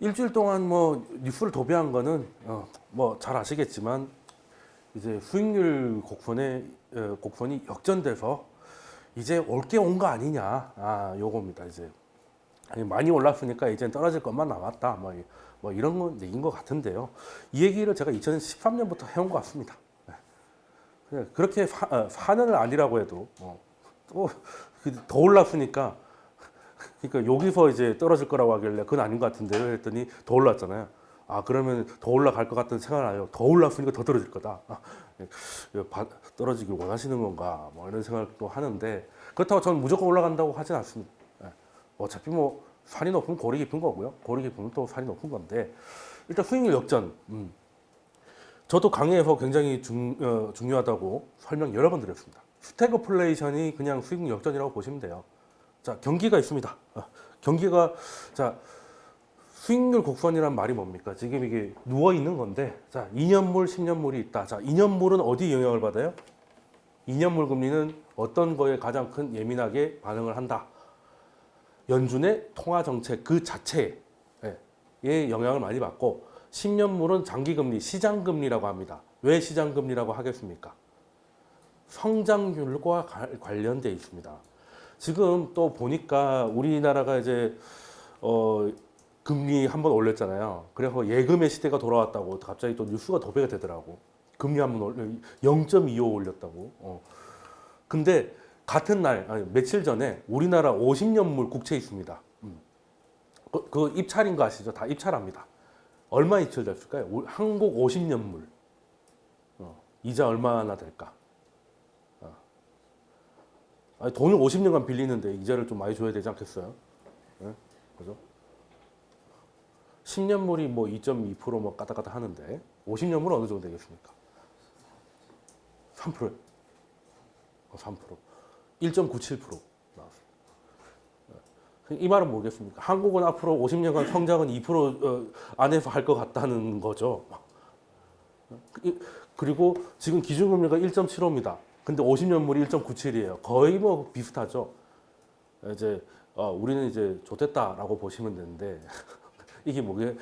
일주일 동안 뭐 뉴스를 도배한 거는 뭐 잘 아시겠지만 이제 수익률 곡선이 역전돼서 이제 올 게 온 거 아니냐, 요겁니다. 이제 아니, 많이 올랐으니까 이제 떨어질 것만 남았다, 뭐 이런 건 얘기인 것 같은데요. 이 얘기를 제가 2013년부터 해온 것 같습니다. 네. 그렇게 4년을 아니라고 해도 또 더 올랐으니까, 그러니까 여기서 이제 떨어질 거라고 하길래 그건 아닌 것 같은데요 했더니 더 올랐잖아요. 그러면 더 올라갈 것 같다는 생각을 안 해요. 더 올랐으니까 더 떨어질 거다. 떨어지길 원하시는 건가, 뭐 이런 생각도 하는데, 그렇다고 저는 무조건 올라간다고 하진 않습니다. 어차피 뭐 산이 높으면 골이 깊은 거고요. 골이 깊으면 또 산이 높은 건데, 일단 수익률 역전. 저도 강의에서 굉장히 중요하다고 설명 여러 번 드렸습니다. 스태그플레이션이 그냥 수익률 역전이라고 보시면 돼요. 자, 경기가 있습니다. 자, 수익률 곡선이란 말이 뭡니까? 지금 이게 누워 있는 건데, 자, 2년물, 10년물이 있다. 자, 2년물은 어디 영향을 받아요? 2년물 금리는 어떤 거에 가장 큰 예민하게 반응을 한다. 연준의 통화 정책 그 자체에 영향을 많이 받고, 10년물은 장기금리, 시장금리라고 합니다. 왜 시장금리라고 하겠습니까? 성장률과 관련돼 있습니다. 지금 또 보니까 우리나라가 이제 금리 한번 올렸잖아요. 그래서 예금의 시대가 돌아왔다고 갑자기 또 뉴스가 도배가 되더라고. 금리 한번 0.25 올렸다고. 근데 같은 날, 며칠 전에 우리나라 50년물 국채 있습니다. 그 입찰인 거 아시죠? 다 입찰합니다. 얼마 입찰됐을까요? 한국 50년물. 이자 얼마나 될까? 돈을 50년간 빌리는데 이자를 좀 많이 줘야 되지 않겠어요? 네? 그죠? 10년물이 뭐 2.2% 뭐 까딱까딱 하는데 50년물은 어느 정도 되겠습니까? 3%요? 3%. 1.97% 나왔어요. 이 말은 뭐겠습니까? 한국은 앞으로 50년간 성장은 2% 안에서 할 것 같다는 거죠. 그리고 지금 기준금리가 1.75입니다. 근데 50년물이 1.97이에요. 거의 뭐 비슷하죠. 이제 우리는 이제 좋댔다라고 보시면 되는데 이게 뭐게?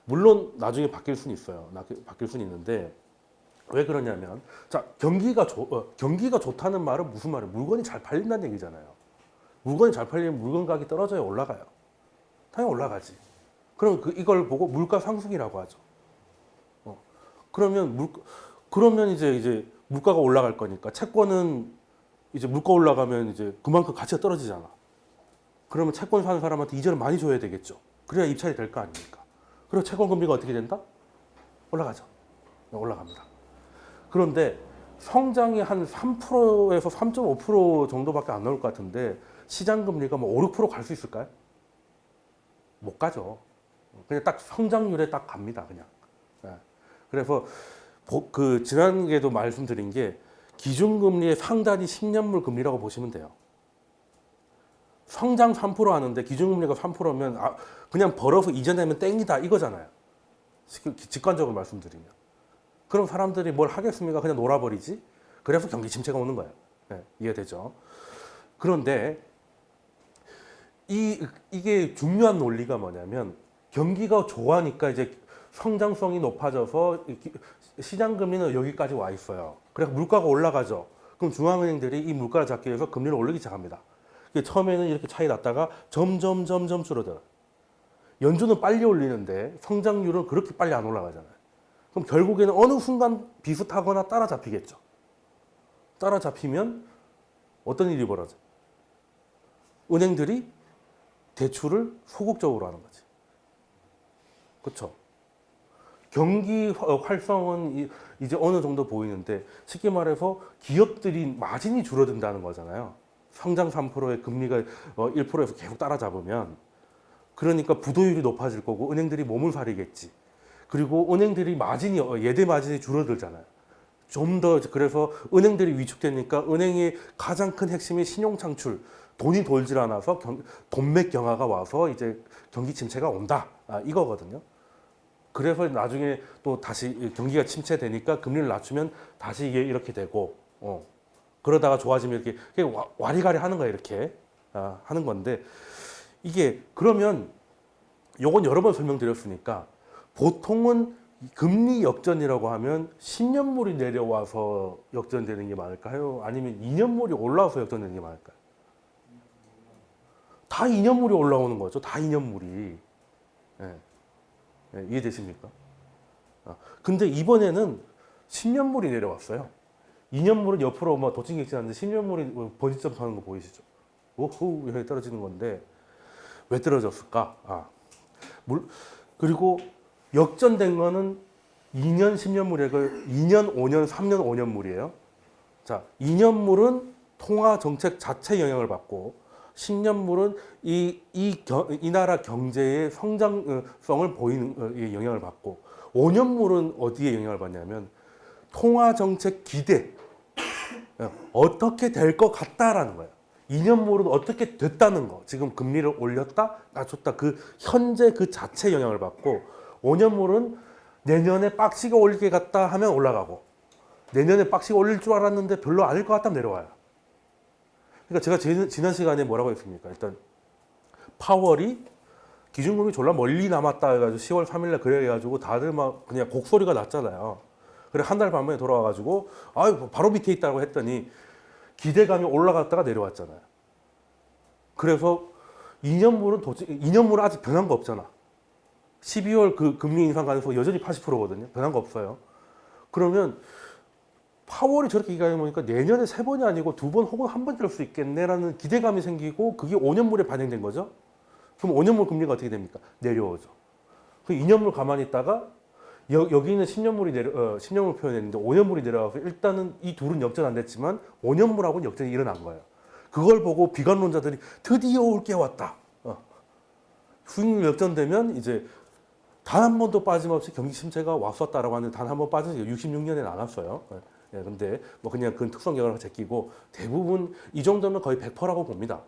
물론 나중에 바뀔 수는 있어요. 바뀔 수는 있는데 왜 그러냐면, 자, 경기가 좋다는 말은 무슨 말이에요? 물건이 잘 팔린다는 얘기잖아요. 물건이 잘 팔리면 물건 가격이 떨어져야 올라가요. 당연히 올라가지. 그럼 이걸 보고 물가 상승이라고 하죠. 그러면 이제 물가가 올라갈 거니까 채권은 이제 물가 올라가면 이제 그만큼 가치가 떨어지잖아. 그러면 채권 사는 사람한테 이자를 많이 줘야 되겠죠. 그래야 입찰이 될 거 아닙니까? 그리고 채권 금리가 어떻게 된다? 올라가죠. 올라갑니다. 그런데 성장이 한 3%에서 3.5% 정도밖에 안 나올 것 같은데 시장 금리가 뭐 5, 6% 갈 수 있을까요? 못 가죠. 그냥 딱 성장률에 딱 갑니다, 그냥. 그래서 지난주에도 말씀드린 게 기준금리의 상단이 10년물 금리라고 보시면 돼요. 성장 3% 하는데 기준금리가 3%면 그냥 벌어서 이자내면 땡이다 이거잖아요. 직관적으로 말씀드리면. 그럼 사람들이 뭘 하겠습니까? 그냥 놀아버리지. 그래서 경기 침체가 오는 거예요. 네, 이해되죠? 그런데 이게 중요한 논리가 뭐냐면, 경기가 좋아하니까 이제 성장성이 높아져서 시장 금리는 여기까지 와 있어요. 그래서 물가가 올라가죠. 그럼 중앙은행들이 이 물가를 잡기 위해서 금리를 올리기 시작합니다. 처음에는 이렇게 차이 났다가 점점 줄어들어요. 연준은 빨리 올리는데 성장률은 그렇게 빨리 안 올라가잖아요. 그럼 결국에는 어느 순간 비슷하거나 따라잡히겠죠. 따라잡히면 어떤 일이 벌어져? 은행들이 대출을 소극적으로 하는 거지. 그렇죠? 경기 활성은 이제 어느 정도 보이는데, 쉽게 말해서 기업들이 마진이 줄어든다는 거잖아요. 성장 3%의 금리가 1%에서 계속 따라잡으면, 그러니까 부도율이 높아질 거고 은행들이 몸을 사리겠지. 그리고 은행들이 예대 마진이 줄어들잖아요. 좀 더, 그래서 은행들이 위축되니까 은행의 가장 큰 핵심이 신용 창출, 돈이 돌질 않아서 돈맥 경화가 와서 이제 경기 침체가 온다, 이거거든요. 그래서 나중에 또 다시 경기가 침체되니까 금리를 낮추면 다시 이게 이렇게 되고, 그러다가 좋아지면 이렇게 와리가리 하는 거예요. 이렇게 하는 건데, 이게 그러면 요건 여러 번 설명드렸으니까 보통은 금리 역전이라고 하면 10년물이 내려와서 역전되는 게 많을까요? 아니면 2년물이 올라와서 역전되는 게 많을까요? 다 2년물이 올라오는 거죠. 다 2년물이. 예. 예, 이해되십니까? 근데 이번에는 10년물이 내려왔어요. 2년물은 옆으로 막 도찐객진하는데 10년물이 번지점 하는 거 보이시죠? 오호 이렇게 떨어지는 건데 왜 떨어졌을까? 그리고 역전된 거는 2년 10년물이고 2년 5년 3년 5년물이에요. 자, 2년물은 통화 정책 자체 영향을 받고 10년물은 이 나라 경제의 성장성을 보이는 영향을 받고 5년물은 어디에 영향을 받냐면 통화 정책 기대 어떻게 될 것 같다라는 거예요. 2년물은 어떻게 됐다는 거. 지금 금리를 올렸다, 낮췄다. 그 현재 그 자체 영향을 받고 5년물은 내년에 빡시게 올릴 것 같다 하면 올라가고 내년에 빡시게 올릴 줄 알았는데 별로 아닐 것 같다면 내려와요. 그러니까 제가 지난 시간에 뭐라고 했습니까? 일단 파월이 기준금리 졸라 멀리 남았다 해가지고 10월 3일날 그래 해가지고 다들 막 그냥 곡소리가 났잖아요. 그래 한 달 반 만에 돌아와가지고 바로 밑에 있다고 했더니 기대감이 올라갔다가 내려왔잖아요. 그래서 2년물은 아직 변한 거 없잖아. 12월 그 금리 인상 가능성 여전히 80%거든요. 변한 거 없어요. 그러면 파월이 저렇게 얘기하다 보니까 내년에 3번이 아니고 2번 혹은 1번 될 수 있겠네라는 기대감이 생기고 그게 5년물에 반영된 거죠. 그럼 5년물 금리가 어떻게 됩니까? 내려오죠. 그 2년물 가만히 있다가 여기는 10년물 표현했는데 5년물이 내려와서 일단은 이 둘은 역전 안 됐지만 5년물하고는 역전이 일어난 거예요. 그걸 보고 비관론자들이 드디어 올 게 왔다. 수익률 역전되면 이제 단 한 번도 빠짐없이 경기 침체가 왔었다라고 하는데 단 한 번 빠진 게 66년에 안 왔어요. 예, 근데 뭐 그냥 그 특성 경향을 제끼고 대부분 이 정도면 거의 100%라고 봅니다.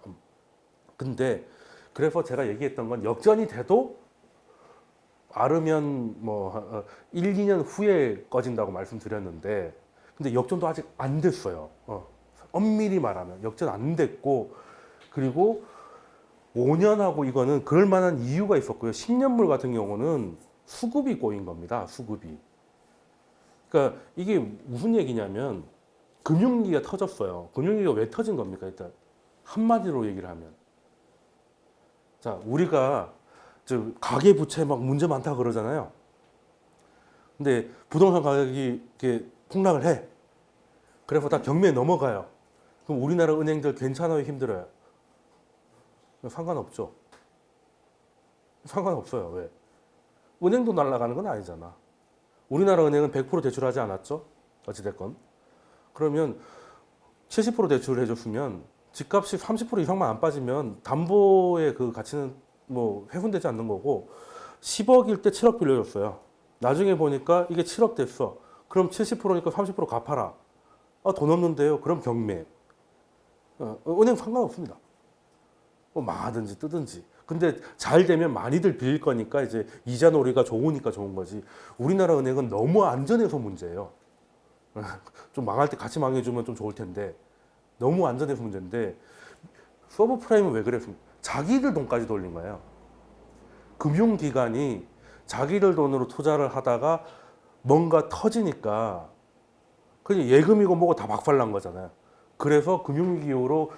근데 그래서 제가 얘기했던 건 역전이 돼도 빠르면 뭐 1, 2년 후에 꺼진다고 말씀드렸는데 근데 역전도 아직 안 됐어요. 엄밀히 말하면 역전 안 됐고 그리고 5년하고 이거는 그럴 만한 이유가 있었고요. 10년물 같은 경우는 수급이 꼬인 겁니다. 수급이. 그러니까 이게 무슨 얘기냐면 금융위기가 터졌어요. 금융위기가 왜 터진 겁니까? 일단 한마디로 얘기를 하면 자 우리가 가계 부채 막 문제 많다 그러잖아요. 근데 부동산 가격이 이렇게 폭락을 해. 그래서 다 경매에 넘어가요. 그럼 우리나라 은행들 괜찮아요, 힘들어요? 상관없죠. 상관없어요. 왜? 은행도 날아가는 건 아니잖아. 우리나라 은행은 100% 대출하지 않았죠? 어찌됐건. 그러면 70% 대출을 해줬으면 집값이 30% 이상만 안 빠지면 담보의 그 가치는 뭐 회분되지 않는 거고 10억일 때 7억 빌려줬어요. 나중에 보니까 이게 7억 됐어. 그럼 70%니까 30% 갚아라. 돈 없는데요. 그럼 경매. 은행 상관없습니다. 뭐 망하든지 뜨든지. 근데 잘 되면 많이들 빌릴 거니까 이제 이자 놀이가 좋으니까 좋은 거지. 우리나라 은행은 너무 안전해서 문제예요. 좀 망할 때 같이 망해주면 좀 좋을 텐데 너무 안전해서 문제인데 서브프라임은 왜 그랬습니까? 자기들 돈까지 돌린 거예요. 금융기관이 자기들 돈으로 투자를 하다가 뭔가 터지니까 그냥 예금이고 뭐고 다 박살난 거잖아요. 그래서 금융위기 이후로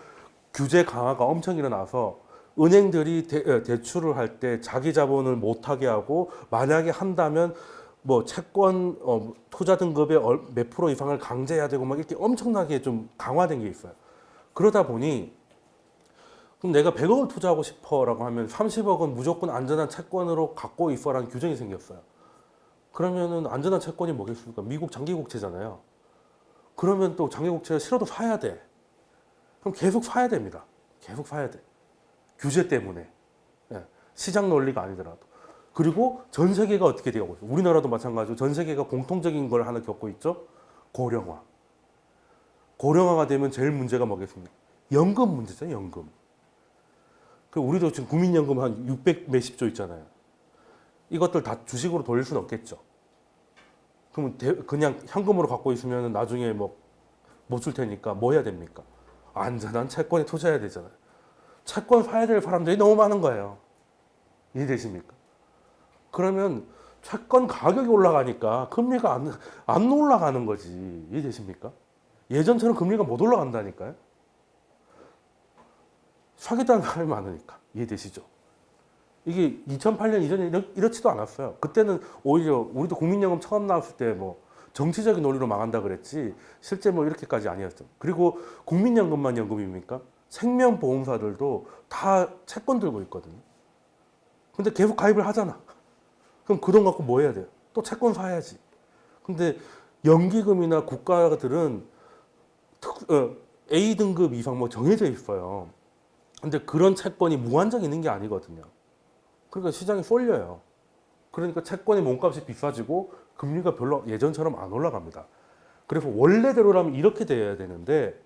규제 강화가 엄청 일어나서 은행들이 대출을 할 때 자기 자본을 못하게 하고 만약에 한다면 뭐 채권 투자 등급의 몇 프로 이상을 강제해야 되고 막 이렇게 엄청나게 좀 강화된 게 있어요. 그러다 보니 그럼 내가 100억을 투자하고 싶어라고 하면 30억은 무조건 안전한 채권으로 갖고 있어라는 규정이 생겼어요. 그러면은 안전한 채권이 뭐겠습니까? 미국 장기국채잖아요. 그러면 또 장기국채를 싫어도 사야 돼. 그럼 계속 사야 됩니다. 계속 사야 돼. 규제 때문에. 예, 시장 논리가 아니더라도. 그리고 전 세계가 어떻게 되고 있어요? 우리나라도 마찬가지로 전 세계가 공통적인 걸 하나 겪고 있죠. 고령화. 고령화가 되면 제일 문제가 뭐겠습니까? 연금 문제죠. 연금. 우리도 지금 국민연금 한 600 몇십 조 있잖아요. 이것들 다 주식으로 돌릴 수는 없겠죠. 그럼 그냥 현금으로 갖고 있으면 나중에 뭐 못 줄 테니까 뭐 해야 됩니까? 안전한 채권에 투자해야 되잖아요. 채권 사야 될 사람들이 너무 많은 거예요. 이해되십니까? 그러면 채권 가격이 올라가니까 금리가 안 올라가는 거지. 이해되십니까? 예전처럼 금리가 못 올라간다니까요. 사겠다는 사람이 많으니까. 이해되시죠? 이게 2008년 이전에 이렇지도 않았어요. 그때는 오히려 우리도 국민연금 처음 나왔을 때 뭐 정치적인 논리로 망한다 그랬지 실제 뭐 이렇게까지 아니었죠. 그리고 국민연금만 연금입니까? 생명보험사들도 다 채권 들고 있거든요. 근데 계속 가입을 하잖아. 그럼 그 돈 갖고 뭐 해야 돼요? 또 채권 사야지. 근데 연기금이나 국가들은 A등급 이상 뭐 정해져 있어요. 근데 그런 채권이 무한정 있는 게 아니거든요. 그러니까 시장이 쏠려요. 그러니까 채권의 몸값이 비싸지고 금리가 별로 예전처럼 안 올라갑니다. 그래서 원래대로라면 이렇게 돼야 되는데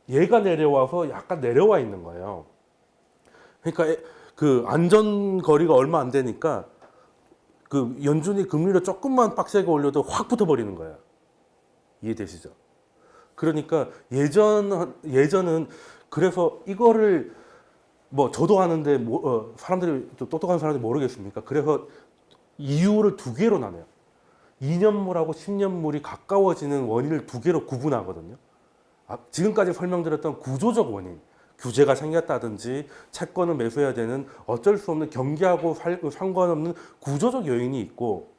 얘가 내려와서 약간 내려와 있는 거예요. 그러니까 그 안전거리가 얼마 안 되니까 그 연준이 금리를 조금만 빡세게 올려도 확 붙어버리는 거예요. 이해되시죠? 그러니까 예전은 그래서 이거를 뭐 저도 하는데 사람들이 또 똑똑한 사람들이 모르겠습니까? 그래서 이유를 두 개로 나눠요. 2년물하고 10년물이 가까워지는 원인을 두 개로 구분하거든요. 지금까지 설명드렸던 구조적 원인, 규제가 생겼다든지 채권을 매수해야 되는 어쩔 수 없는 경기하고 상관없는 구조적 요인이 있고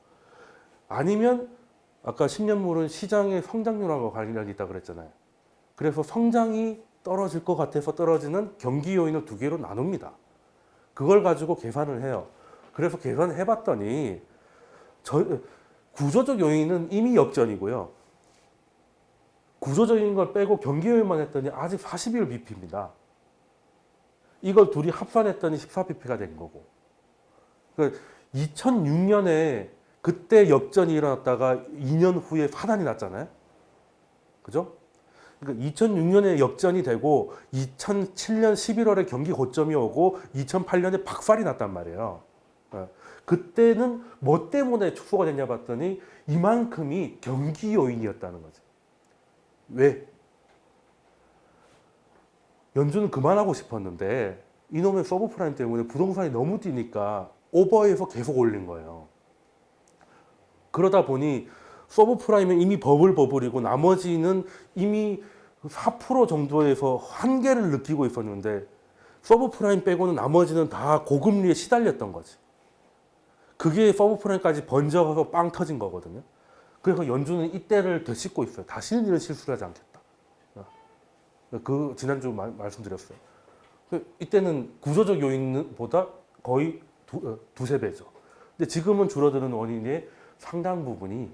아니면 아까 10년물은 시장의 성장률하고 관련이 있다고 그랬잖아요. 그래서 성장이 떨어질 것 같아서 떨어지는 경기 요인을 두 개로 나눕니다. 그걸 가지고 계산을 해요. 그래서 계산을 해봤더니 구조적 요인은 이미 역전이고요. 구조적인 걸 빼고 경기 요인만 했더니 아직 41bp입니다. 이걸 둘이 합산했더니 14bp가 된 거고. 그러니까 2006년에 그때 역전이 일어났다가 2년 후에 파단이 났잖아요. 그죠? 그러니까 2006년에 역전이 되고 2007년 11월에 경기 고점이 오고 2008년에 박살이 났단 말이에요. 그때는 뭐 때문에 축소가 됐냐 봤더니 이만큼이 경기 요인이었다는 거죠. 왜? 연준은 그만하고 싶었는데 이놈의 서브프라임 때문에 부동산이 너무 뛰니까 오버해서 계속 올린 거예요. 그러다 보니 서브프라임은 이미 버블이고 나머지는 이미 4% 정도에서 한계를 느끼고 있었는데 서브프라임 빼고는 나머지는 다 고금리에 시달렸던 거지. 그게 서브프라임까지 번져서 빵 터진 거거든요. 그래서 연준은 이때를 되씹고 있어요. 다시는 이런 실수를 하지 않겠다. 그 지난주 말씀드렸어요. 이때는 구조적 요인보다 거의 두세 배죠. 근데 지금은 줄어드는 원인의 상당 부분이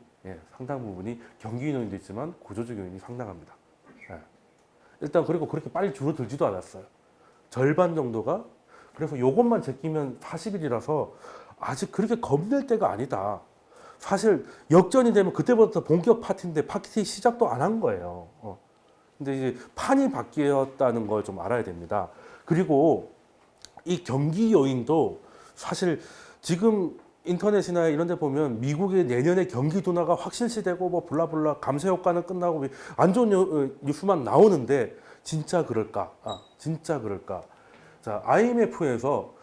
경기 요인도 있지만 구조적 요인이 상당합니다. 일단 그리고 그렇게 빨리 줄어들지도 않았어요. 절반 정도가. 그래서 요것만 제끼면 40일이라서 아직 그렇게 겁낼 때가 아니다. 사실 역전이 되면 그때부터 본격 파티인데 파티 시작도 안 한 거예요. 근데 이제 판이 바뀌었다는 걸 좀 알아야 됩니다. 그리고 이 경기 요인도 사실 지금 인터넷이나 이런 데 보면 미국의 내년에 경기 둔화가 확실시되고 뭐 블라블라 감세 효과는 끝나고 안 좋은 뉴스만 나오는데 진짜 그럴까? 진짜 그럴까? 자, IMF에서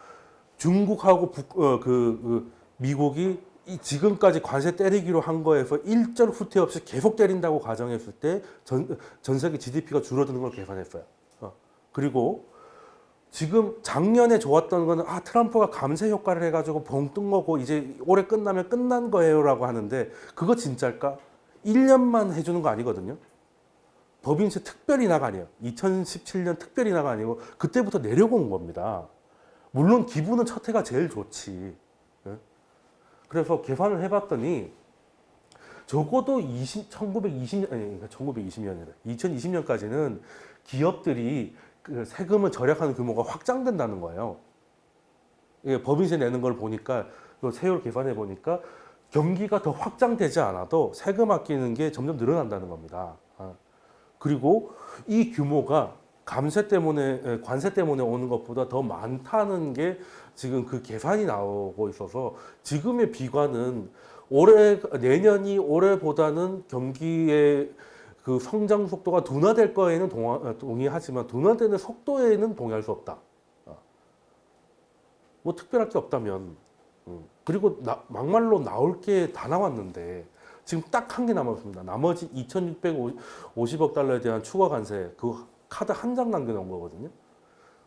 중국하고 미국이 지금까지 관세 때리기로 한 거에서 일절 후퇴 없이 계속 때린다고 가정했을 때 전 세계 GDP가 줄어드는 걸 계산했어요. 그리고 지금 작년에 좋았던 거는 트럼프가 감세 효과를 해가지고 봉 뜬 거고 이제 올해 끝나면 끝난 거예요라고 하는데 그거 진짜일까? 1년만 해주는 거 아니거든요. 법인세 특별 인하가 아니에요. 2017년 특별 인하가 아니고 그때부터 내려온 겁니다. 물론 기분은 첫 해가 제일 좋지. 그래서 계산을 해봤더니 적어도 2020년까지는 기업들이 그 세금을 절약하는 규모가 확장된다는 거예요. 법인세 내는 걸 보니까 세율 계산해 보니까 경기가 더 확장되지 않아도 세금 아끼는 게 점점 늘어난다는 겁니다. 그리고 이 규모가 관세 때문에 오는 것보다 더 많다는 게 지금 그 계산이 나오고 있어서 지금의 비관은 내년이 올해보다는 경기의 그 성장 속도가 둔화될 거에는 동의하지만 둔화되는 속도에는 동의할 수 없다. 뭐 특별할 게 없다면 그리고 막말로 나올 게 다 나왔는데 지금 딱 한 개 남았습니다. 나머지 2,650억 달러에 대한 추가 관세 그 카드 한 장 남겨놓은 거거든요.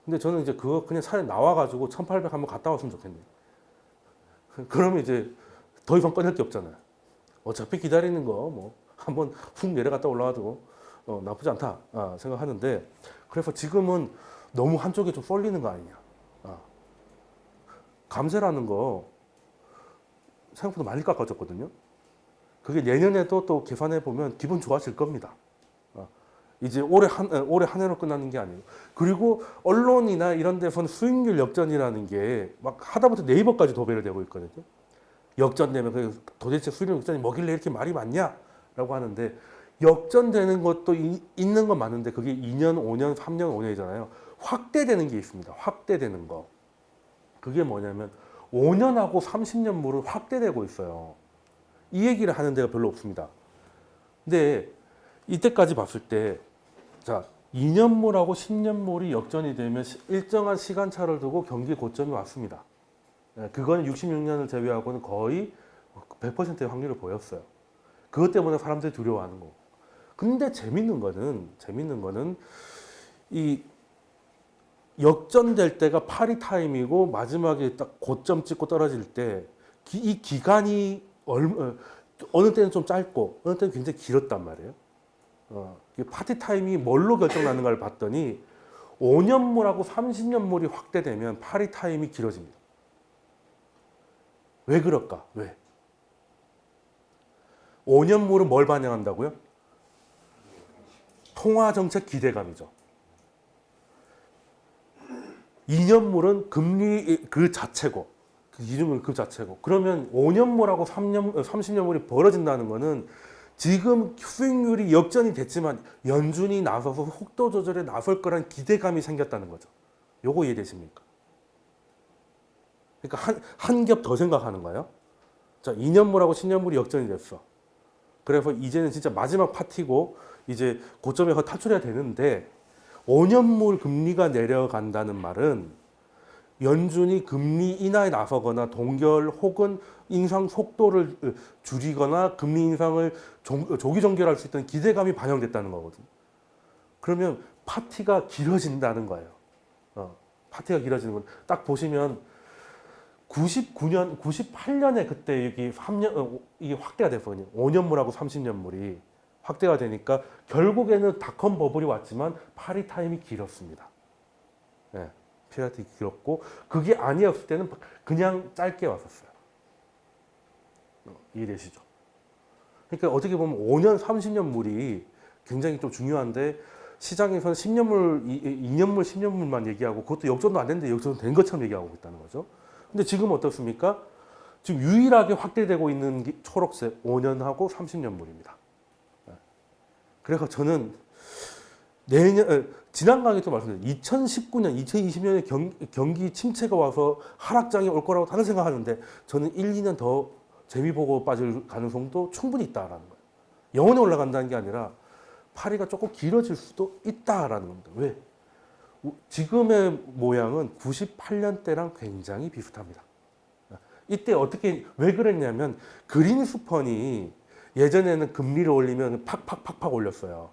근데 저는 이제 그거 그냥 차라리 나와가지고 1,800 한번 갔다 왔으면 좋겠네요. 그러면 이제 더 이상 꺼낼 게 없잖아요. 어차피 기다리는 거 뭐 한번 훅 내려갔다 올라와도 나쁘지 않다 생각하는데 그래서 지금은 너무 한쪽에 좀 쏠리는 거 아니냐. 감세라는 거 생각보다 많이 깎아줬거든요. 그게 내년에도 또 계산해 보면 기분 좋아질 겁니다. 이제 올해 한 해로 끝나는 게 아니에요. 그리고 언론이나 이런 데서는 수익률 역전이라는 게 막 하다못해 네이버까지 도배를 되고 있거든요. 역전되면 그 도대체 수익률 역전이 뭐길래 이렇게 말이 많냐라고 하는데 역전되는 것도 있는 건 맞는데 그게 2년, 5년, 3년, 5년이잖아요. 확대되는 게 있습니다. 확대되는 거. 그게 뭐냐면 5년하고 30년물은 확대되고 있어요. 이 얘기를 하는 데가 별로 없습니다. 근데 이때까지 봤을 때, 자, 2년물하고 10년물이 역전이 되면 일정한 시간차를 두고 경기 고점이 왔습니다. 그거는 66년을 제외하고는 거의 100%의 확률을 보였어요. 그것 때문에 사람들이 두려워하는 거고. 근데 재밌는 거는 이 역전될 때가 파리 타임이고 마지막에 딱 고점 찍고 떨어질 때 이 기간이 어느 때는 좀 짧고 어느 때는 굉장히 길었단 말이에요. 이 파티 타임이 뭘로 결정나는가를 봤더니 5년물하고 30년물이 확대되면 파리 타임이 길어집니다. 왜 그럴까? 왜? 5년물은 뭘 반영한다고요? 통화정책 기대감이죠. 2년물은 금리 그 자체고, 이름은 그 자체고. 그러면 5년물하고 30년물이 벌어진다는 거는 지금 수익률이 역전이 됐지만 연준이 나서서 속도 조절에 나설 거란 기대감이 생겼다는 거죠. 요거 이해되십니까? 그러니까 한 겹 더 생각하는 거예요. 자, 2년물하고 10년물이 역전이 됐어. 그래서 이제는 진짜 마지막 파티고 이제 고점에 탈출해야 되는데 5년물 금리가 내려간다는 말은 연준이 금리 인하에 나서거나 동결 혹은 인상 속도를 줄이거나 금리 인상을 조기 종결할 수 있다는 기대감이 반영됐다는 거거든요. 그러면 파티가 길어진다는 거예요. 파티가 길어지는 건 딱 보시면 99년, 98년에 그때 여기 3년 이게 확대가 됐거든요. 5년물하고 30년물이 확대가 되니까 결국에는 닷컴 버블이 왔지만 파리 타임이 길었습니다. 네, 파리 타임이 길었고 그게 아니었을 때는 그냥 짧게 왔었어요. 이해되시죠? 그러니까 어떻게 보면 5년, 30년물이 굉장히 좀 중요한데 시장에서는 10년물, 2년물, 10년물만 얘기하고 그것도 역전도 안 됐는데 역전도 된 것처럼 얘기하고 있다는 거죠. 근데 지금 어떻습니까? 지금 유일하게 확대되고 있는 게 초록색 5년하고 30년물입니다. 그래서 저는 지난 강의도 말씀드렸는데 2019년, 2020년에 경기 침체가 와서 하락장이 올 거라고 다들 생각하는데 저는 1, 2년 더 재미 보고 빠질 가능성도 충분히 있다라는 거예요. 영원히 올라간다는 게 아니라 파리가 조금 길어질 수도 있다라는 겁니다. 왜? 지금의 모양은 98년 때랑 굉장히 비슷합니다. 이때 왜 그랬냐면 그린스펀이 예전에는 금리를 올리면 팍팍팍팍 올렸어요.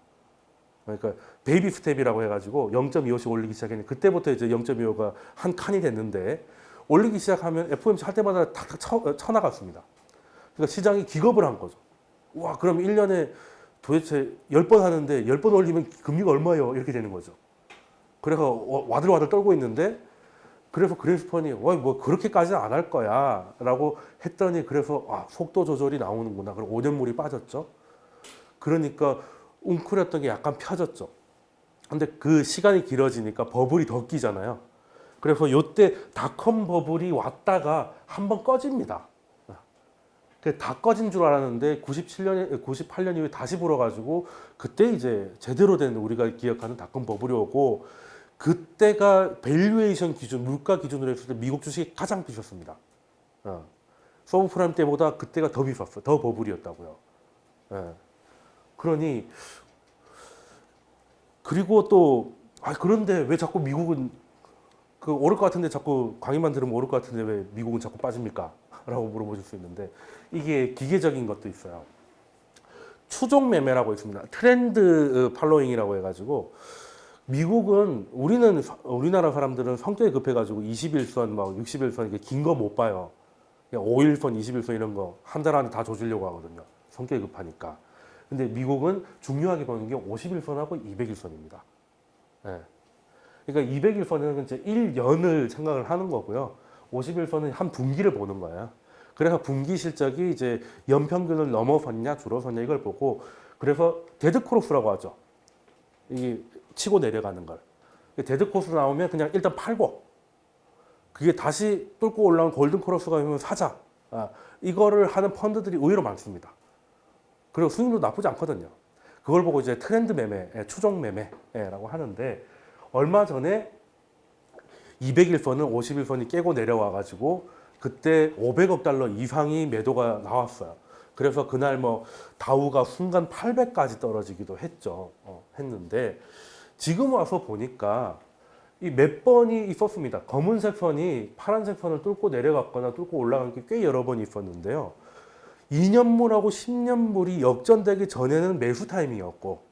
그러니까 베이비 스텝이라고 해가지고 0.25씩 올리기 시작했는데 그때부터 이제 0.25가 한 칸이 됐는데 올리기 시작하면 FOMC 할 때마다 탁탁 쳐나갔습니다. 그러니까 시장이 기겁을 한 거죠. 와, 그럼 1년에 도대체 10번 하는데 10번 올리면 금리가 얼마예요? 이렇게 되는 거죠. 그래서 와들와들 떨고 있는데 그래서 그린스펀이 뭐 그렇게까지는 안 할 거야 라고 했더니 그래서 속도 조절이 나오는구나. 그럼 5년물이 빠졌죠. 그러니까 웅크렸던 게 약간 펴졌죠. 근데 그 시간이 길어지니까 버블이 더 끼잖아요. 그래서 요때 닷컴 버블이 왔다가 한번 꺼집니다. 다 꺼진 줄 알았는데 98년 이후에 다시 불어가지고 그때 이제 제대로 된 우리가 기억하는 닷컴 버블이 오고 그때가 밸류에이션 기준, 물가 기준으로 했을 때 미국 주식이 가장 비쌌습니다. 서브프라임 때보다 그때가 더 비쌌어요. 더 버블이었다고요. 그러니 그리고 또 그런데 왜 자꾸 미국은 그 오를 것 같은데 자꾸 강의만 들으면 오를 것 같은데 왜 미국은 자꾸 빠집니까? 라고 물어보실 수 있는데 이게 기계적인 것도 있어요. 추종 매매라고 있습니다. 트렌드 팔로잉이라고 해가지고 미국은 우리나라 사람들은 성격이 급해가지고 21선 막 61선 이게 긴 거 못 봐요. 5일선, 21선 이런 거 한 달 안에 다 조지려고 하거든요. 성격이 급하니까. 근데 미국은 중요하게 보는 게 51선하고 200일선입니다. 예. 그러니까 200일선은 이제 1년을 생각을 하는 거고요. 51선은 한 분기를 보는 거예요. 그래서 분기 실적이 이제 연평균을 넘어섰냐 줄어섰냐 이걸 보고 그래서 데드크로스라고 하죠. 이게 치고 내려가는 걸. 데드크로스 나오면 그냥 일단 팔고 그게 다시 뚫고 올라온 골든크로스가 오면 사자. 이거를 하는 펀드들이 의외로 많습니다. 그리고 수익률도 나쁘지 않거든요. 그걸 보고 이제 트렌드 매매, 추종 매매라고 하는데 얼마 전에 200일선은 51선이 깨고 내려와가지고 그때 500억 달러 이상이 매도가 나왔어요. 그래서 그날 뭐 다우가 순간 800까지 떨어지기도 했죠. 했는데 지금 와서 보니까 이 몇 번이 있었습니다. 검은색 선이 파란색 선을 뚫고 내려갔거나 뚫고 올라간 게 꽤 여러 번 있었는데요. 2년물하고 10년물이 역전되기 전에는 매수 타이밍이었고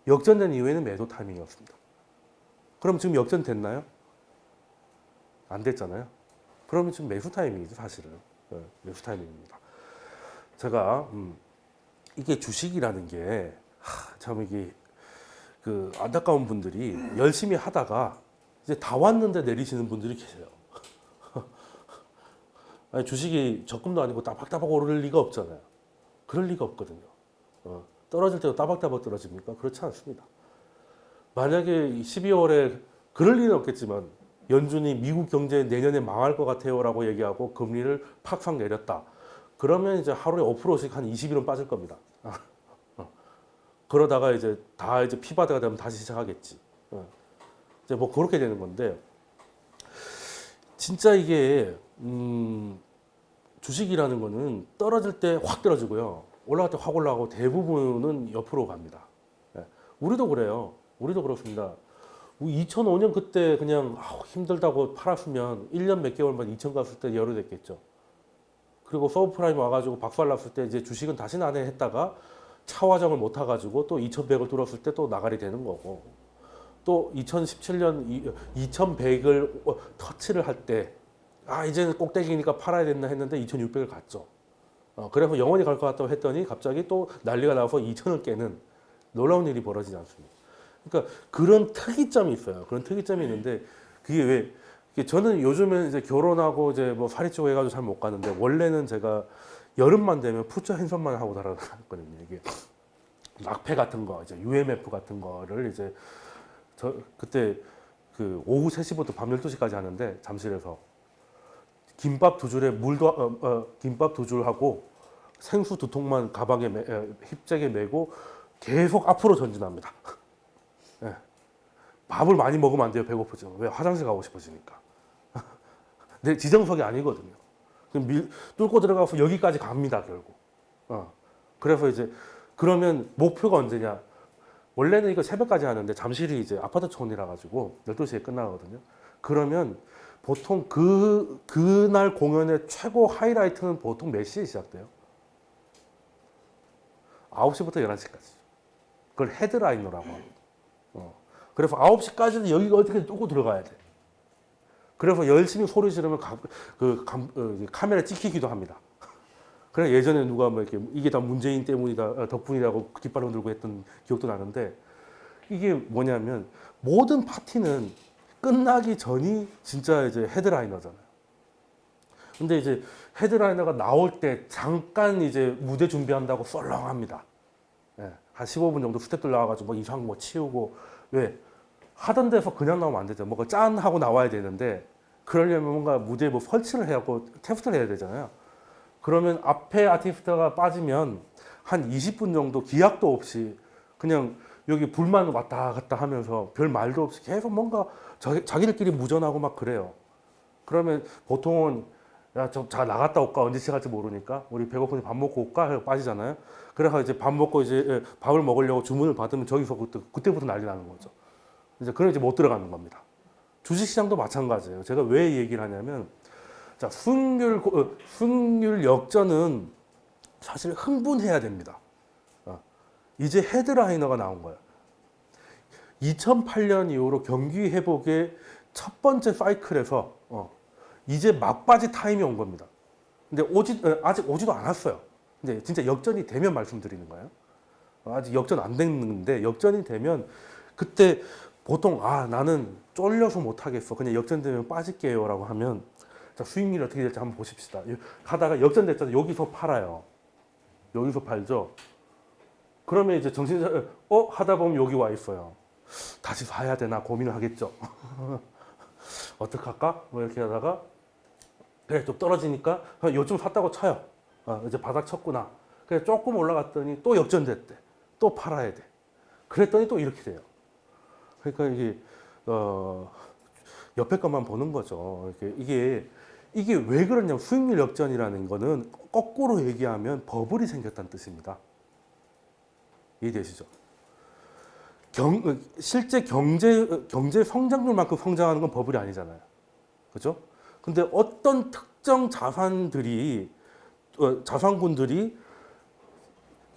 역전된 이후에는 매도 타이밍이었습니다. 그럼 지금 역전됐나요? 안 됐잖아요. 그러면 지금 매수 타이밍이죠, 사실은. 매수 타이밍입니다. 제가 이게 주식이라는 게 참 이게 그 안타까운 분들이 열심히 하다가 이제 다 왔는데 내리시는 분들이 계세요. 아니, 주식이 적금도 아니고 따박따박 오를 리가 없잖아요. 그럴 리가 없거든요. 떨어질 때도 따박따박 떨어집니까? 그렇지 않습니다. 만약에 12월에 그럴 리는 없겠지만 연준이 미국 경제 내년에 망할 것 같아요라고 얘기하고 금리를 팍팍 내렸다. 그러면 이제 하루에 5%씩 한 20일은 빠질 겁니다. 그러다가 이제 다 이제 피바드가 되면 다시 시작하겠지. 이제 뭐 그렇게 되는 건데 진짜 이게 주식이라는 거는 떨어질 때 확 떨어지고요. 올라갈 때 확 올라가고 대부분은 옆으로 갑니다. 우리도 그래요. 우리도 그렇습니다. 2005년 그때 그냥 힘들다고 팔았으면 1년 몇 개월만 2천 갔을 때 열이 됐겠죠. 그리고 서브프라임 와가지고 박살났을 때 이제 주식은 다시는 안 해 했다가 차화정을 못 타가지고 또 2,100을 뚫었을 때 또 나가리 되는 거고 또 2017년 2,100을 터치를 할 때 이제는 꼭대기니까 팔아야 된다 했는데 2,600을 갔죠. 그래서 영원히 갈 것 같다고 했더니 갑자기 또 난리가 나서 2,000을 깨는 놀라운 일이 벌어지지 않습니까? 그러니까 그런 특이점이 있어요. 그런 특이점이 있는데 그게 왜 저는 요즘에 이제 결혼하고 이제 뭐 살이 찌고 해가지고 잘 못 가는데 원래는 제가 여름만 되면 푸처 핸섬만 하고 다녔거든요. 이게 낙패 같은 거, 이제 UMF 같은 거를 이제 저 그때 그 오후 3시부터 밤 12시까지 하는데 잠실에서 김밥 두 줄에 김밥 두 줄하고 생수 두 통만 가방에 힙잭에 메고 계속 앞으로 전진합니다. 네. 밥을 많이 먹으면 안 돼요. 배고프죠. 왜? 화장실 가고 싶어지니까. 내 지정석이 아니거든요. 뚫고 들어가서 여기까지 갑니다. 결국. 그래서 이제 그러면 목표가 언제냐? 원래는 이거 새벽까지 하는데 잠실이 이제 아파트 촌이라 가지고 12시에 끝나거든요. 그러면 보통 그날 공연의 최고 하이라이트는 보통 몇 시에 시작돼요? 9시부터 11시까지. 그걸 헤드라이너라고 합니다. 그래서 9시까지는 여기가 어떻게 뚫고 들어가야 돼. 그래서 열심히 소리 지르면 카메라 찍히기도 합니다. 그래 예전에 누가 뭐 이렇게 이게 다 문재인 때문이다 덕분이라고 깃발 흔들고 했던 기억도 나는데 이게 뭐냐면 모든 파티는 끝나기 전이 진짜 이제 헤드라이너잖아요. 근데 이제 헤드라이너가 나올 때 잠깐 이제 무대 준비한다고 썰렁합니다. 한 15분 정도 스태프들 나와가지고 뭐 이상 뭐 치우고 왜 하던 데서 그냥 나오면 안 되죠. 뭔가 짠 하고 나와야 되는데 그러려면 뭔가 무대에 뭐 설치를 해야 하고 테스트를 해야 되잖아요. 그러면 앞에 아티스트가 빠지면 한 20분 정도 기약도 없이 그냥 여기 불만 왔다 갔다 하면서 별 말도 없이 계속 뭔가 자기들끼리 무전하고 막 그래요. 그러면 보통은 야, 자 나갔다 올까 언제 시작할지 모르니까 우리 배고프니 밥 먹고 올까 하고 빠지잖아요. 그래서 이제 밥 먹고 이제 밥을 먹으려고 주문을 받으면 저기서 그때부터 난리 나는 거죠. 이제 그럼 이제 못 들어가는 겁니다. 주식시장도 마찬가지예요. 제가 왜 이 얘기를 하냐면, 자, 수익률 역전은 사실 흥분해야 됩니다. 이제 헤드라이너가 나온 거예요. 2008년 이후로 경기 회복의 첫 번째 사이클에서 이제 막바지 타임이 온 겁니다. 근데 아직 오지도 않았어요. 근데 진짜 역전이 되면 말씀드리는 거예요. 아직 역전 안 됐는데 역전이 되면 그때 보통 나는 쫄려서 못 하겠어. 그냥 역전되면 빠질게요라고 하면 자, 수익률이 어떻게 될지 한번 보십시다. 가다가 역전됐잖아요. 여기서 팔아요. 여기서 팔죠. 그러면 이제 하다 보면 여기 와 있어요. 다시 사야 되나 고민을 하겠죠. 어떡할까? 뭐 이렇게 하다가 그래 좀 떨어지니까 요즘 샀다고 쳐요. 이제 바닥 쳤구나. 그래 조금 올라갔더니 또 역전됐대. 또 팔아야 돼. 그랬더니 또 이렇게 돼요. 그러니까 이게 옆에 것만 보는 거죠. 이게 왜 그러냐면 수익률 역전이라는 거는 거꾸로 얘기하면 버블이 생겼다는 뜻입니다. 이해되시죠? 실제 경제 성장률만큼 성장하는 건 버블이 아니잖아요. 그죠? 근데 어떤 특정 자산군들이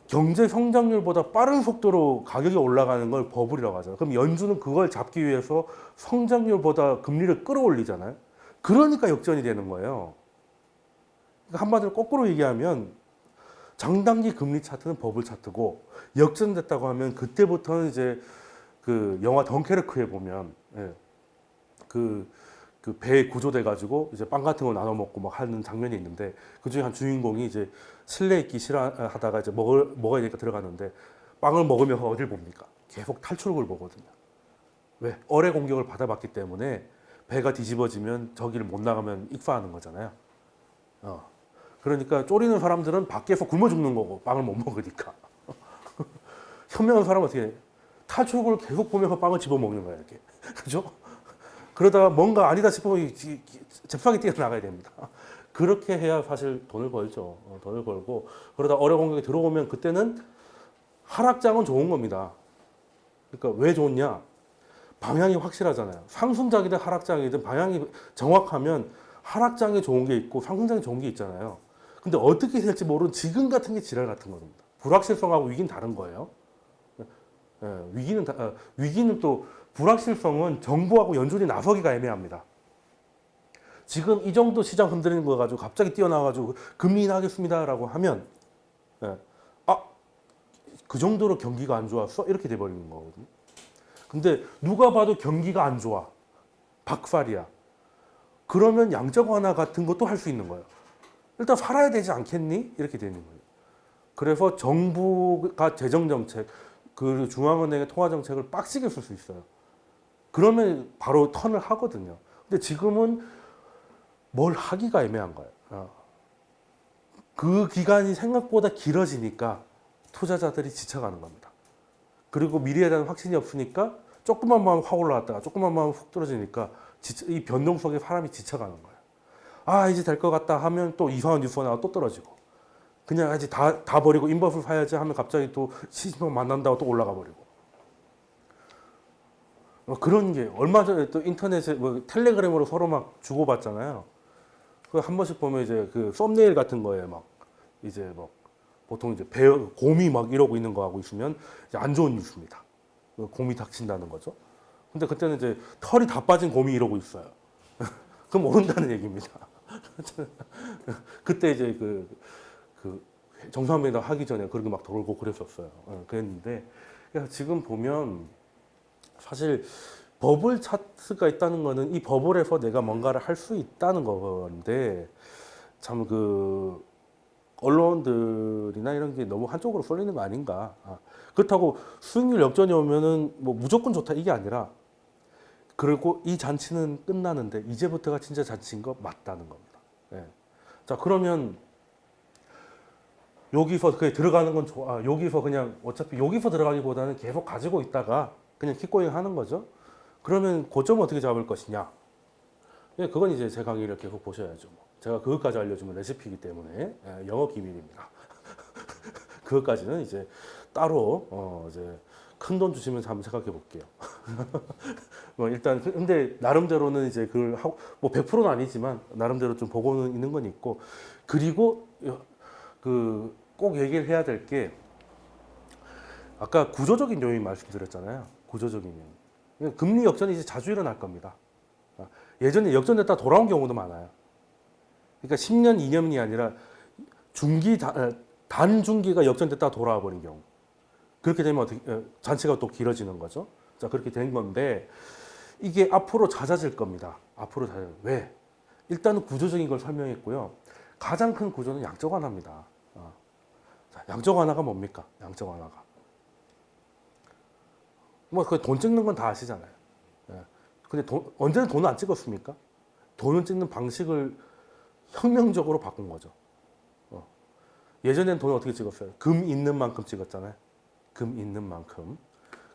경제 성장률보다 빠른 속도로 가격이 올라가는 걸 버블이라고 하잖아요. 그럼 연준은 그걸 잡기 위해서 성장률보다 금리를 끌어올리잖아요. 그러니까 역전이 되는 거예요. 그러니까 한마디로 거꾸로 얘기하면 장단기 금리 차트는 버블 차트고 역전됐다고 하면 그때부터는 이제 그 영화 덩케르크에 보면 그 배 구조돼 가지고 이제 빵 같은 거 나눠 먹고 막 하는 장면이 있는데 그 중에 한 주인공이 이제 실내에 있기 싫어하다가 이제 먹어야 되니까 들어가는데 빵을 먹으면서 어딜 봅니까? 계속 탈출구를 보거든요. 왜? 어뢰 공격을 받아봤기 때문에 배가 뒤집어지면 저기를 못 나가면 익사하는 거잖아요. 그러니까 쪼리는 사람들은 밖에서 굶어 죽는 거고 빵을 못 먹으니까. 현명한 사람은 어떻게 해? 탈출구를 계속 보면서 빵을 집어 먹는 거야 이렇게. 그죠? 그러다가 뭔가 아니다 싶으면 잽싸게 뛰어나가야 됩니다. 그렇게 해야 사실 돈을 벌죠. 돈을 벌고 그러다 어뢰 공격이 들어오면 그때는 하락장은 좋은 겁니다. 그러니까 왜 좋냐? 방향이 확실하잖아요. 상승장이든 하락장이든 방향이 정확하면 하락장이 좋은 게 있고 상승장이 좋은 게 있잖아요. 근데 어떻게 될지 모르는 지금 같은 게 지랄 같은 겁니다. 불확실성하고 위기는 다른 거예요. 위기는 또 불확실성은 정부하고 연준이 나서기가 애매합니다. 지금 이 정도 시장 흔들리는 거 가지고 갑자기 뛰어나와가지고 금리 인하하겠습니다라고 하면 그 정도로 경기가 안 좋았어? 이렇게 돼버리는 거거든요. 근데 누가 봐도 경기가 안 좋아. 박살이야. 그러면 양적 완화 같은 것도 할 수 있는 거예요. 일단 살아야 되지 않겠니? 이렇게 되는 거예요. 그래서 정부가 재정정책, 그 중앙은행의 통화정책을 빡시게 쓸 수 있어요. 그러면 바로 턴을 하거든요. 근데 지금은 뭘 하기가 애매한 거예요. 그 기간이 생각보다 길어지니까 투자자들이 지쳐가는 겁니다. 그리고 미래에 대한 확신이 없으니까 조금만 마음 확 올라왔다가 조금만 마음 훅 떨어지니까 이 변동 속에 사람이 지쳐가는 거예요. 이제 될 것 같다 하면 또 이상한 뉴스가 나와 또 떨어지고 그냥 이제 다 버리고 인버스를 사야지 하면 갑자기 또 시즌 만난다고 또 올라가 버리고 그런 게 얼마 전에 또 인터넷에 텔레그램으로 서로 막 주고받잖아요. 그 한 번씩 보면 이제 그 썸네일 같은 거에 막 이제 뭐 보통 이제 곰이 막 이러고 있는 거 하고 있으면 이제 안 좋은 뉴스입니다. 곰이 닥친다는 거죠. 근데 그때는 이제 털이 다 빠진 곰이 이러고 있어요. 그럼 모른다는 얘기입니다. 그때 이제 그 정상회담 하기 전에 그런 게 막 돌고 그랬었어요. 그랬는데 지금 보면 사실 버블 차트가 있다는 거는 이 버블에서 내가 뭔가를 할 수 있다는 건데 참 그 언론들이나 이런 게 너무 한쪽으로 쏠리는 거 아닌가. 그렇다고 수익률 역전이 오면은 뭐 무조건 좋다 이게 아니라 그리고 이 잔치는 끝나는데 이제부터가 진짜 잔치인 거 맞다는 겁니다. 자 그러면 여기서 그냥 들어가는 건 좋아. 여기서 그냥 어차피 여기서 들어가기보다는 계속 가지고 있다가 그냥 킥고잉 하는 거죠. 그러면 고점 어떻게 잡을 것이냐? 그건 이제 제 강의를 계속 보셔야죠. 제가 그것까지 알려주면 레시피이기 때문에 영업 기밀입니다. 그것까지는 이제 따로 이제 큰 돈 주시면서 한번 생각해 볼게요. 뭐 일단 근데 나름대로는 이제 그걸 하고 뭐 100%는 아니지만 나름대로 좀 보고는 있는 건 있고 그리고 그 꼭 얘기를 해야 될 게 아까 구조적인 요인 말씀드렸잖아요. 구조적인 요인. 금리 역전이 이제 자주 일어날 겁니다. 예전에 역전됐다 돌아온 경우도 많아요. 그러니까 10년, 2년이 아니라 중기 단중기가 역전됐다 돌아와 버린 경우. 그렇게 되면 어떻게 잔치가 또 길어지는 거죠. 자, 그렇게 된 건데 이게 앞으로 잦아질 겁니다. 앞으로 잦아질. 왜? 일단은 구조적인 걸 설명했고요. 가장 큰 구조는 양적 완화입니다. 자, 양적 완화가 뭡니까? 양적 완화가. 뭐 그 돈 찍는 건 다 아시잖아요. 예. 근데 언제는 돈을 안 찍었습니까? 돈을 찍는 방식을 혁명적으로 바꾼 거죠. 예전엔 돈을 어떻게 찍었어요? 금 있는 만큼 찍었잖아요. 금 있는 만큼.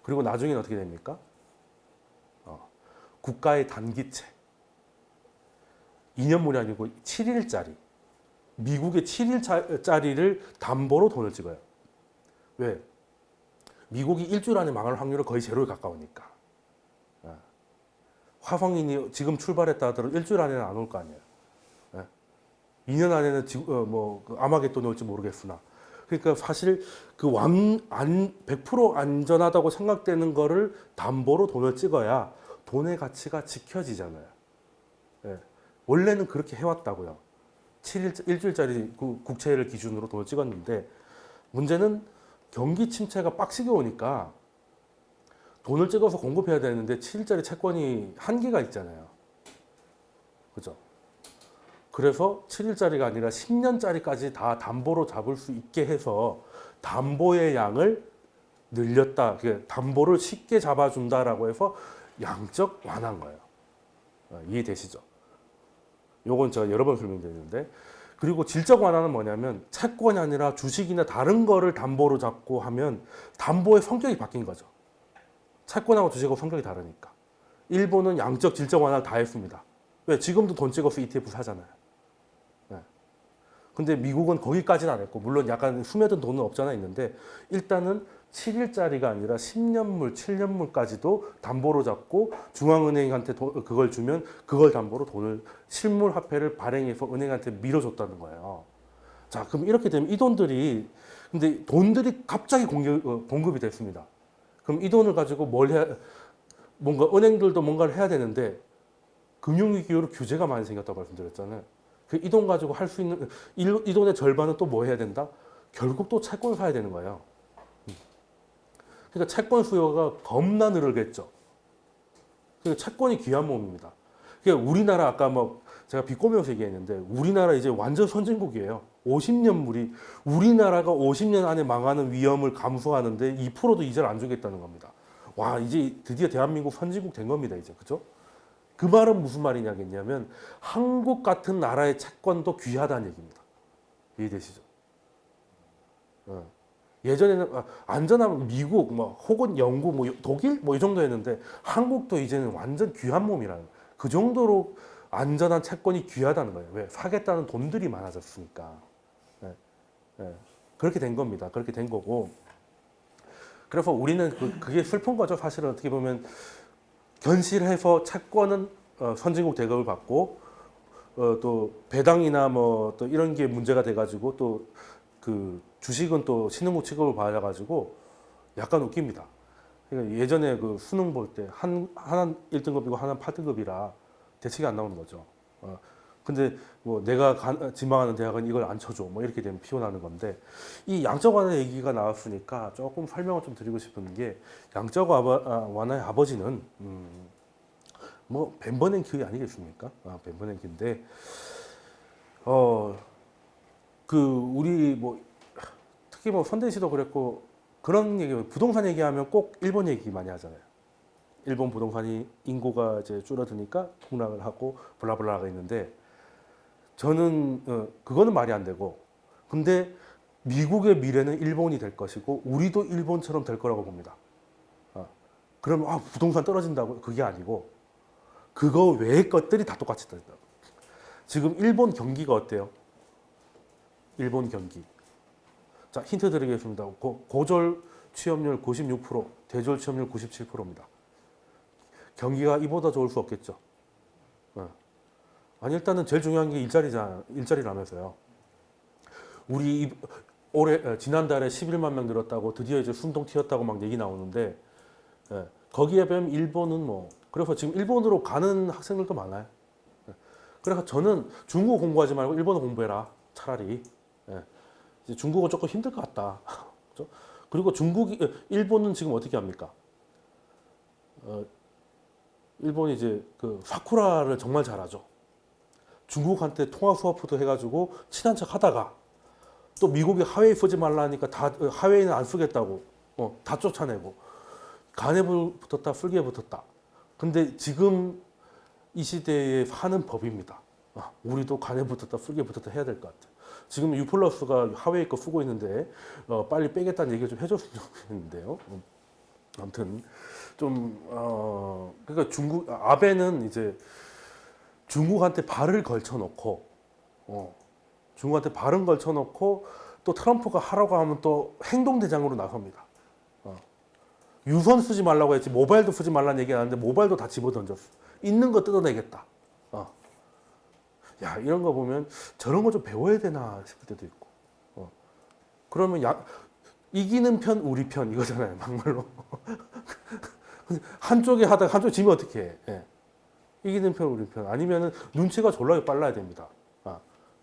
그리고 나중에는 어떻게 됩니까? 국가의 단기채. 2년물이 아니고 7일짜리. 미국의 7일짜리를 담보로 돈을 찍어요. 왜? 미국이 일주일 안에 망할 확률은 거의 제로에 가까우니까. 화성인이 지금 출발했다 하더라도 일주일 안에는 안 올 거 아니에요. 2년 안에는 아마겟돈이 올지 모르겠으나. 그러니까 사실 그 100% 안전하다고 생각되는 거를 담보로 돈을 찍어야 돈의 가치가 지켜지잖아요. 예. 원래는 그렇게 해왔다고요. 일주일짜리 국채를 기준으로 돈을 찍었는데 문제는 경기 침체가 빡시게 오니까 돈을 찍어서 공급해야 되는데 7일짜리 채권이 한계가 있잖아요. 그죠? 그래서 7일짜리가 아니라 10년짜리까지 다 담보로 잡을 수 있게 해서 담보의 양을 늘렸다. 담보를 쉽게 잡아준다라고 해서 양적 완화한 거예요. 이해되시죠? 요건 제가 여러 번 설명드렸는데 그리고 질적 완화는 뭐냐면 채권이 아니라 주식이나 다른 거를 담보로 잡고 하면 담보의 성격이 바뀐 거죠. 채권하고 주식하고 성격이 다르니까. 일본은 양적 질적 완화를 다 했습니다. 왜? 지금도 돈 찍어서 ETF 사잖아요. 네. 근데 미국은 거기까지는 안 했고 물론 약간 스며든 돈은 없잖아 있는데 일단은 7일짜리가 아니라 10년물, 7년물까지도 담보로 잡고 중앙은행한테 그걸 주면 그걸 담보로 돈을 실물 화폐를 발행해서 은행한테 밀어줬다는 거예요. 자, 그럼 이렇게 되면 이 돈들이 근데 돈들이 갑자기 공급이 됐습니다. 그럼 이 돈을 가지고 뭔가 은행들도 뭔가를 해야 되는데 금융위기 이후로 규제가 많이 생겼다고 말씀드렸잖아요. 이 돈 가지고 할 수 있는 이 돈의 절반은 또 뭐 해야 된다? 결국 또 채권 사야 되는 거예요. 그러니까 채권 수요가 겁나 늘겠죠. 그러니까 채권이 귀한 몸입니다. 그러니까 우리나라 아까 제가 비꼬면서 얘기했는데 우리나라 이제 완전 선진국이에요. 50년물이 우리나라가 50년 안에 망하는 위험을 감수하는데 2%도 이자를 안 주겠다는 겁니다. 와, 이제 드디어 대한민국 선진국 된 겁니다, 이제. 그죠? 그 말은 무슨 말이냐겠냐면 한국 같은 나라의 채권도 귀하다는 얘기입니다. 이해되시죠? 예전에는 안전하면 미국 혹은 영국 독일 이 정도였는데 한국도 이제는 완전 귀한 몸이라는 그 정도로 안전한 채권이 귀하다는 거예요. 왜? 사겠다는 돈들이 많아졌으니까. 네. 네. 그렇게 된 겁니다. 그렇게 된 거고. 그래서 우리는 그게 슬픈 거죠. 사실은 어떻게 보면 견실해서 채권은 선진국 대접을 받고 또 배당이나 또 이런 게 문제가 돼가지고 또 그 주식은 또 신흥국 취급을 받아가지고 약간 웃깁니다. 그러니까 예전에 그 수능 볼 때 하나 1등급이고 하나 8등급이라 대책이 안 나오는 거죠. 근데 내가 지망하는 대학은 이걸 안 쳐줘. 이렇게 되면 피곤하는 건데 이 양적 완화 얘기가 나왔으니까 조금 설명을 좀 드리고 싶은 게 양적 완화의 아버지는 벤버냉키 아니겠습니까? 벤버냉키인데 우리 특히 손대시도 그랬고 그런 얘기 부동산 얘기하면 꼭 일본 얘기 많이 하잖아요. 일본 부동산이 인구가 이제 줄어드니까 폭락을 하고 블라블라가 있는데 저는 그거는 말이 안 되고 근데 미국의 미래는 일본이 될 것이고 우리도 일본처럼 될 거라고 봅니다. 그러면 부동산 떨어진다고 그게 아니고 그거 외의 것들이 다 똑같이 떨어진다. 지금 일본 경기가 어때요? 일본 경기. 자, 힌트 드리겠습니다. 고졸 취업률 96%, 대졸 취업률 97%입니다. 경기가 이보다 좋을 수 없겠죠. 예. 아니 일단은 제일 중요한 게 일자리라면서요. 우리 올해 지난달에 11만 명 늘었다고 드디어 이제 숨통 튀었다고 막 얘기 나오는데 예. 거기에 비하면 일본은 뭐 그래서 지금 일본으로 가는 학생들도 많아요. 예. 그래서 저는 중국어 공부하지 말고 일본어 공부해라 차라리. 예. 이제 중국어 조금 힘들 것 같다. 그렇죠? 그리고 일본은 지금 어떻게 합니까? 일본이 이제 그 사쿠라를 정말 잘하죠. 중국한테 통화 수업도 해가지고 친한 척 하다가 또 미국이 하웨이 쓰지 말라니까 다 하웨이는 안 쓰겠다고 다 쫓아내고 간에 붙었다 풀기에 붙었다. 근데 지금 이 시대에 하는 법입니다. 우리도 간에 붙었다 풀기에 붙었다 해야 될 것 같아요. 지금 유플러스가 하웨이 거 쓰고 있는데 빨리 빼겠다는 얘기를 좀 해줬으면 좋겠는데요. 아무튼 좀 그러니까 아베는 이제 중국한테 발을 걸쳐놓고 중국한테 발은 걸쳐놓고 또 트럼프가 하라고 하면 또 행동대장으로 나섭니다. 유선 쓰지 말라고 했지 모바일도 쓰지 말라는 얘기 하는데 모바일도 다 집어던졌어. 있는 거 뜯어내겠다. 야 이런 거 보면 저런 거 좀 배워야 되나 싶을 때도 있고. 그러면 이기는 편 우리 편 이거잖아요 막말로. 한쪽에 하다가 한쪽 지면 어떻게 해? 예. 이기는 편 우리 편 아니면은 눈치가 졸라 빨라야 됩니다.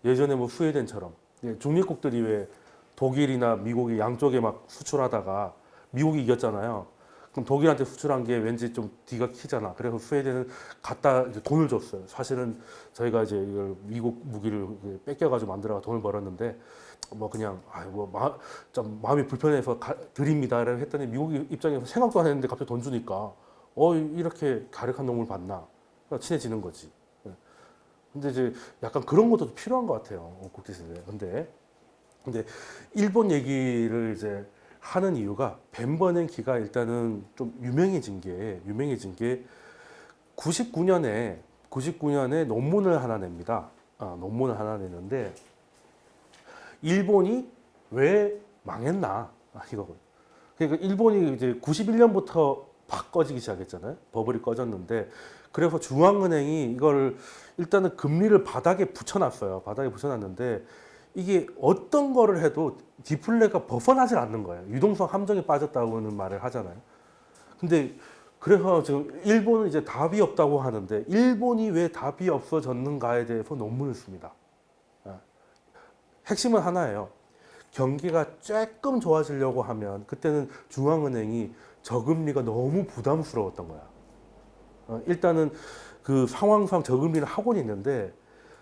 예전에 뭐 스웨덴처럼 중립국들이 왜 독일이나 미국이 양쪽에 막 수출하다가 미국이 이겼잖아요. 그럼 독일한테 수출한 게 왠지 좀 뒤가 키잖아. 그래서 스웨덴은 갖다 이제 돈을 줬어요. 사실은 저희가 이제 이걸 미국 무기를 뺏겨가지고 만들어가 돈을 벌었는데 뭐 그냥 좀 마음이 불편해서 드립니다. 라고 했더니 미국 입장에서 생각도 안 했는데 갑자기 돈 주니까 이렇게 가력한 놈을 받나 친해지는 거지. 근데 이제 약간 그런 것도 필요한 것 같아요. 국제시대에. 근데 일본 얘기를 이제 하는 이유가 벤버냉키가 일단은 좀 유명해진 게 99년에 논문을 하나 냅니다. 논문을 하나 내는데 일본이 왜 망했나 이거거든요. 그러니까 일본이 이제 91년부터 팍 꺼지기 시작했잖아요. 버블이 꺼졌는데 그래서 중앙은행이 이걸 일단은 금리를 바닥에 붙여놨어요. 바닥에 붙여놨는데 이게 어떤 거를 해도 디플레가 벗어나질 않는 거예요. 유동성 함정에 빠졌다고는 말을 하잖아요. 근데 그래서 지금 일본은 이제 답이 없다고 하는데 일본이 왜 답이 없어졌는가에 대해서 논문을 씁니다. 핵심은 하나예요. 경기가 조금 좋아지려고 하면 그때는 중앙은행이 저금리가 너무 부담스러웠던 거야. 일단은 그 상황상 저금리를 하고는 있는데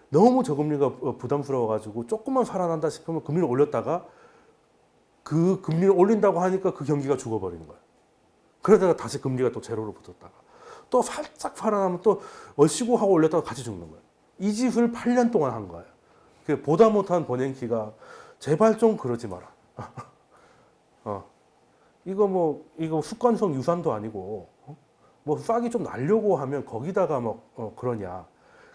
너무 저금리가 부담스러워가지고 조금만 살아난다 싶으면 금리를 올렸다가 그 금리를 올린다고 하니까 그 경기가 죽어버리는 거야. 그러다가 다시 금리가 또 제로로 붙었다가 또 살짝 살아나면 또 얼씨구 하고 올렸다가 같이 죽는 거야. 이 짓을 8년 동안 한 거예요. 보다 못한 버냉키가 제발 좀 그러지 마라. 이거 습관성 유산도 아니고 뭐 싹이 좀 날려고 하면 거기다가 뭐 그러냐.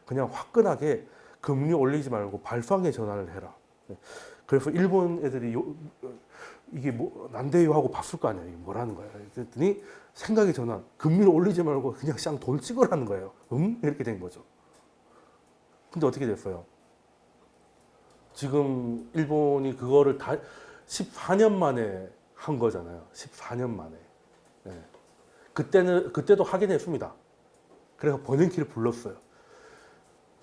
그냥 화끈하게 금리 올리지 말고 발상의 전환을 해라. 그래서 일본 애들이 이게 뭐 난데요 하고 봤을 거 아니야. 이게 뭐라는 거야. 그랬더니 생각의 전환. 금리를 올리지 말고 그냥 돈 찍으라는 거예요. 이렇게 된 거죠. 근데 어떻게 됐어요? 지금 일본이 그거를 다 14년 만에 한 거잖아요. 14년 만에. 네. 그때도 하긴 했습니다. 그래서 버냉키를 불렀어요.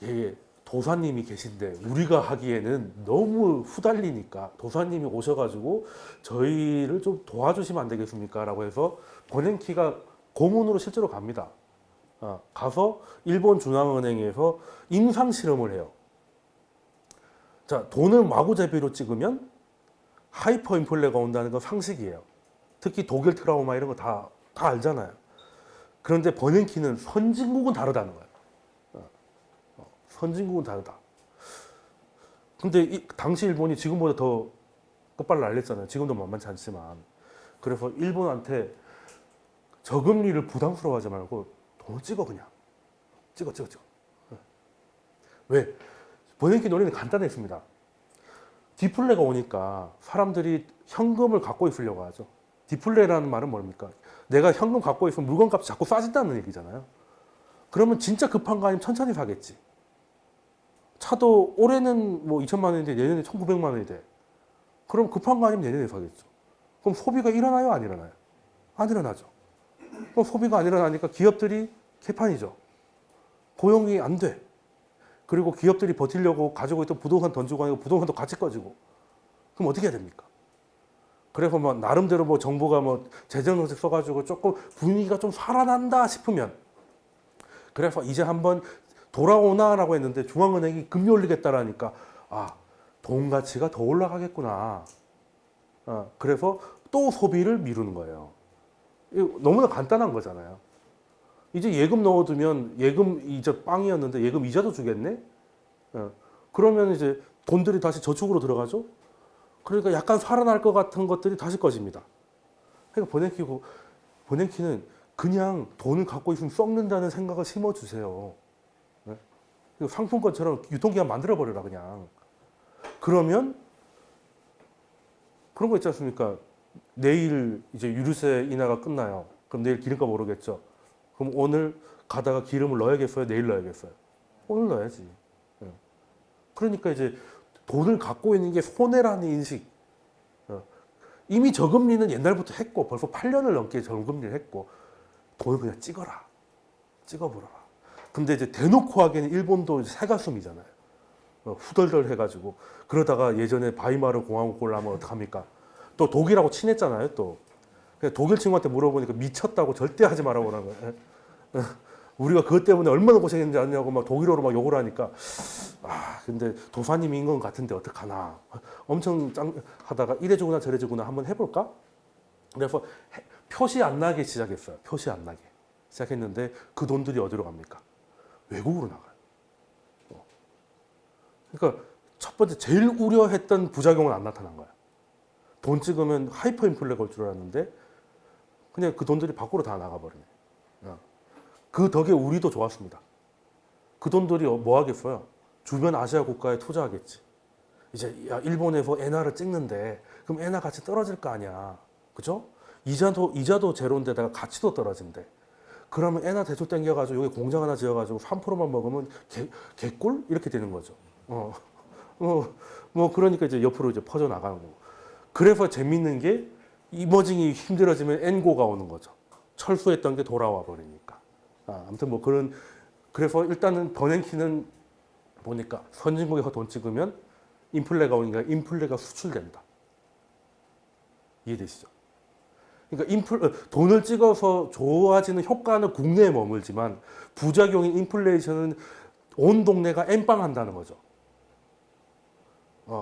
예, 도사님이 계신데 우리가 하기에는 너무 후달리니까 도사님이 오셔가지고 저희를 좀 도와주시면 안 되겠습니까? 라고 해서 버냉키가 고문으로 실제로 갑니다. 가서 일본 중앙은행에서 임상 실험을 해요. 자, 돈을 마구잡이로 찍으면 하이퍼 인플레가 온다는 건 상식이에요. 특히 독일 트라우마 이런 거 다 알잖아요. 그런데 버냉키는 선진국은 다르다는 거예요. 선진국은 다르다. 근데 당시 일본이 지금보다 더 끝발을 날렸잖아요. 지금도 만만치 않지만. 그래서 일본한테 저금리를 부담스러워하지 말고 돈을 찍어 그냥. 찍어. 왜? 버냉키 논리는 간단했습니다. 디플레가 오니까 사람들이 현금을 갖고 있으려고 하죠. 디플레라는 말은 뭡니까? 내가 현금 갖고 있으면 물건값이 자꾸 싸진다는 얘기잖아요. 그러면 진짜 급한 거 아니면 천천히 사겠지. 차도 올해는 뭐 2천만 원인데 내년에 1,900만 원이 돼. 그럼 급한 거 아니면 내년에 사겠죠. 그럼 소비가 일어나요? 안 일어나요? 안 일어나죠. 그럼 소비가 안 일어나니까 기업들이 개판이죠. 고용이 안 돼. 그리고 기업들이 버티려고 가지고 있던 부동산 던지고 하니까 부동산도 같이 꺼지고. 그럼 어떻게 해야 됩니까? 그래서 뭐 나름대로 뭐 정부가 뭐 재정 정책 써가지고 조금 분위기가 좀 살아난다 싶으면 그래서 이제 한번 돌아오나라고 했는데 중앙은행이 금리 올리겠다라니까 아, 돈 가치가 더 올라가겠구나. 그래서 또 소비를 미루는 거예요. 너무나 간단한 거잖아요. 이제 예금 넣어두면 예금 이자 빵이었는데 예금 이자도 주겠네? 그러면 이제 돈들이 다시 저축으로 들어가죠? 그러니까 약간 살아날 것 같은 것들이 다시 꺼집니다. 그러니까 버냉키는 그냥 돈을 갖고 있으면 썩는다는 생각을 심어주세요. 상품권처럼 유통기한 만들어버려라, 그냥. 그러면 그런 거 있지 않습니까? 내일 이제 유류세 인하가 끝나요. 그럼 내일 기름값 오르겠죠. 그럼 오늘 가다가 기름을 넣어야겠어요? 내일 넣어야겠어요? 오늘 넣어야지. 그러니까 이제 돈을 갖고 있는 게 손해라는 인식. 이미 저금리는 옛날부터 했고 벌써 8년을 넘게 저금리를 했고 돈을 그냥 찍어라. 찍어버려라. 근데 이제 대놓고 하기에는 일본도 새가슴이잖아요. 후덜덜 해가지고 그러다가 예전에 바이마르 공화국 나면 어떡합니까? 또 독일하고 친했잖아요. 또 독일 친구한테 물어보니까 미쳤다고 절대 하지 말라고 그러는 거예요. 우리가 그것 때문에 얼마나 고생했는지 아냐고 막 독일어로 막 욕을 하니까 근데 도사님인 건 같은데 어떡하나 엄청 짱 하다가 이래주구나 저래주구나 한번 해볼까? 그래서 표시 안 나게 시작했어요. 표시 안 나게 시작했는데 그 돈들이 어디로 갑니까? 외국으로 나가요. 그러니까 첫 번째 제일 우려했던 부작용은 안 나타난 거야. 돈 찍으면 하이퍼 인플레가 올 줄 알았는데 그냥 그 돈들이 밖으로 다 나가버리네. 그 덕에 우리도 좋았습니다. 그 돈들이 뭐 하겠어요? 주변 아시아 국가에 투자하겠지. 이제 야, 일본에서 엔화를 찍는데 그럼 엔화 가치 떨어질 거 아니야. 그죠? 이자도 제로인데다가 가치도 떨어진대. 그러면 엔화 대출 땡겨가지고 여기 공장 하나 지어가지고 3%만 먹으면 개꿀? 이렇게 되는 거죠. 뭐 그러니까 이제 옆으로 이제 퍼져 나가는 거고. 그래서 재밌는 게 이머징이 힘들어지면 엔고가 오는 거죠. 철수했던 게 돌아와 버리니까. 아무튼 뭐 그래서 일단은 버냉키는 보니까 선진국에서 돈 찍으면 인플레가 오니까 인플레가 수출된다. 이해되시죠? 그러니까 돈을 찍어서 좋아지는 효과는 국내에 머물지만 부작용인 인플레이션은 온 동네가 엠빵한다는 거죠.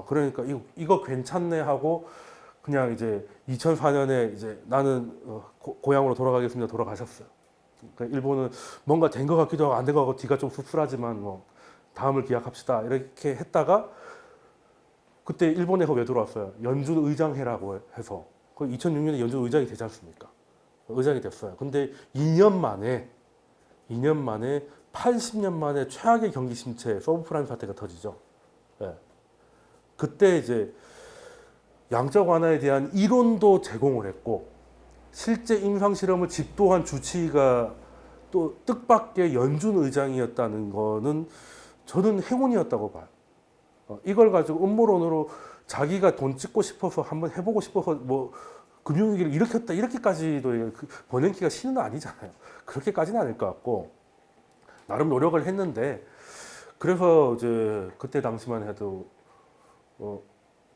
그러니까 이거 괜찮네 하고 그냥 이제 2004년에 이제 나는 고향으로 돌아가겠습니다. 돌아가셨어요. 그러니까 일본은 뭔가 된 것 같기도 하고 안 된 것 같고 뒤가 좀 씁쓸하지만 뭐 다음을 기약합시다 이렇게 했다가 그때 일본에서 왜 들어왔어요? 연준 의장 해라고 해서 그 2006년에 연준 의장이 되지 않습니까? 의장이 됐어요. 근데 2년 만에 80년 만에 최악의 경기 침체 서브프라임 사태가 터지죠. 네. 그때 이제 양적 완화에 대한 이론도 제공을 했고 실제 임상 실험을 집도한 주치의가 또 뜻밖의 연준 의장이었다는 거는 저는 행운이었다고 봐요. 이걸 가지고 음모론으로 자기가 돈 찍고 싶어서 한번 해보고 싶어서 뭐 금융위기를 일으켰다 이렇게까지도 버냉키가 신은 아니잖아요. 그렇게까지는 아닐 것 같고 나름 노력을 했는데 그래서 이제 그때 당시만 해도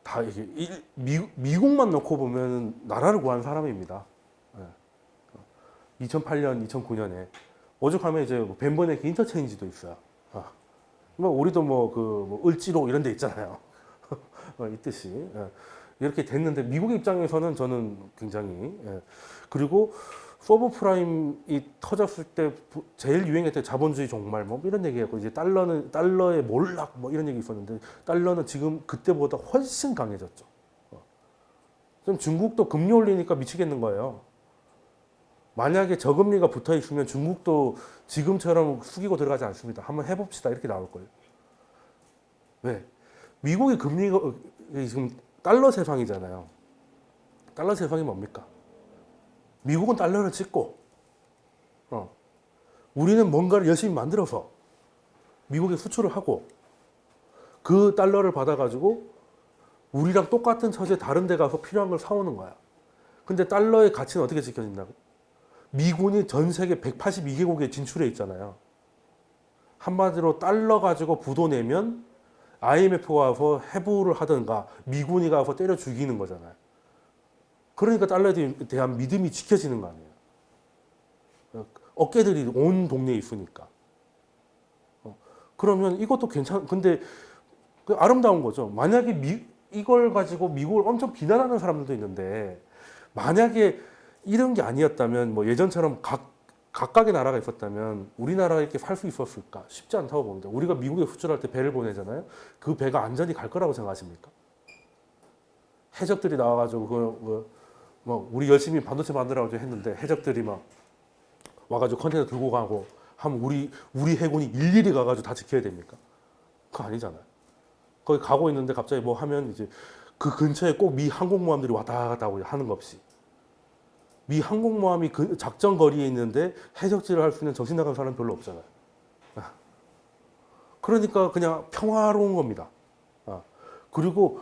다 이게 미국만 놓고 보면 나라를 구한 사람입니다. 2008년, 2009년에 오죽하면 이제 벤 버냉키 인터체인지도 있어요. 뭐 우리도 뭐 을지로 이런 데 있잖아요. 있듯이 이렇게 됐는데 미국 입장에서는 저는 굉장히 그리고 서브프라임이 터졌을 때 제일 유행했던 자본주의 종말 뭐 이런 얘기했고 이제 달러의 몰락 뭐 이런 얘기 있었는데 달러는 지금 그때보다 훨씬 강해졌죠. 좀 중국도 금리 올리니까 미치겠는 거예요. 만약에 저금리가 붙어 있으면 중국도 지금처럼 숙이고 들어가지 않습니다. 한번 해봅시다 이렇게 나올 거예요. 왜? 미국의 금리가 지금 달러 세상이잖아요. 달러 세상이 뭡니까? 미국은 달러를 찍고 우리는 뭔가를 열심히 만들어서 미국에 수출을 하고 그 달러를 받아가지고 우리랑 똑같은 처지에 다른 데 가서 필요한 걸 사오는 거야. 근데 달러의 가치는 어떻게 지켜진다고? 미군이 전 세계 182개국에 진출해 있잖아요. 한마디로 달러 가지고 부도 내면 IMF가 와서 해부를 하든가 미군이 가서 때려 죽이는 거잖아요. 그러니까 달러에 대한 믿음이 지켜지는 거 아니에요. 어깨들이 온 동네에 있으니까. 그러면 이것도 근데 그 아름다운 거죠. 만약에 이걸 가지고 미국을 엄청 비난하는 사람들도 있는데 만약에 이런 게 아니었다면 뭐 예전처럼 각각의 나라가 있었다면 우리나라가 이렇게 살 수 있었을까? 쉽지 않다고 봅니다. 우리가 미국에 수출할 때 배를 보내잖아요. 그 배가 안전히 갈 거라고 생각하십니까? 해적들이 나와가지고 뭐 우리 열심히 반도체 만들라고 했는데 해적들이 막 와가지고 컨테이너 들고 가고 하면 우리 해군이 일일이 가가지고 다 지켜야 됩니까? 그거 아니잖아요. 거기 가고 있는데 갑자기 뭐 하면 이제 그 근처에 꼭 미 항공모함들이 왔다 갔다 하는 거 없이 미 항공모함이 그 작전 거리에 있는데 해적질을 할 수 있는 정신 나간 사람 별로 없잖아요. 그러니까 그냥 평화로운 겁니다. 그리고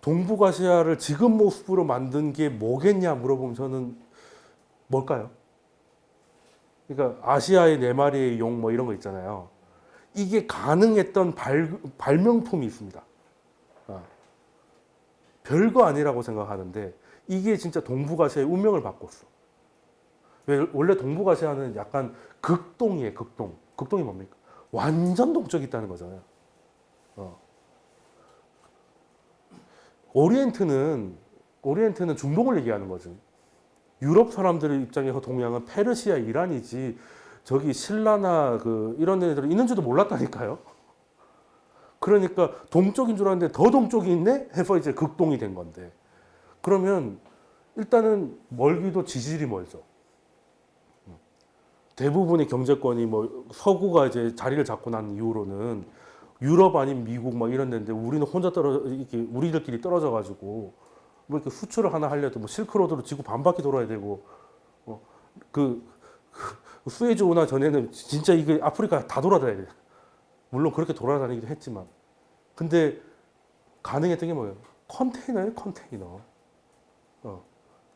동북아시아를 지금 모습으로 만든 게 뭐겠냐 물어보면 저는 뭘까요? 그러니까 아시아의 네 마리의 용 뭐 이런 거 있잖아요. 이게 가능했던 발명품이 있습니다. 별거 아니라고 생각하는데 이게 진짜 동북아시아의 운명을 바꿨어. 원래 동북아시아는 약간 극동이에요. 극동. 극동이 뭡니까? 완전 동쪽에 있다는 거잖아요. 오리엔트는 중동을 얘기하는 거죠. 유럽 사람들의 입장에서 동양은 페르시아, 이란이지 저기 신라나 이런 데들 있는지도 몰랐다니까요. 그러니까 동쪽인 줄 알았는데 더 동쪽이 있네 해서 이제 극동이 된 건데 그러면 일단은 멀기도 지질이 멀죠. 대부분의 경제권이 뭐 서구가 이제 자리를 잡고 난 이후로는 유럽 아닌 미국 막 이런 데인데 우리는 혼자 이렇게 우리들끼리 떨어져 가지고 뭐 이렇게 수출을 하나 하려도 뭐 실크로드로 지구 반바퀴 돌아야 되고 그 수에즈 운하 전에는 진짜 이게 아프리카 다 돌아다녀야 돼. 물론 그렇게 돌아다니기도 했지만 근데 가능했던 게 뭐예요? 컨테이너예요, 컨테이너.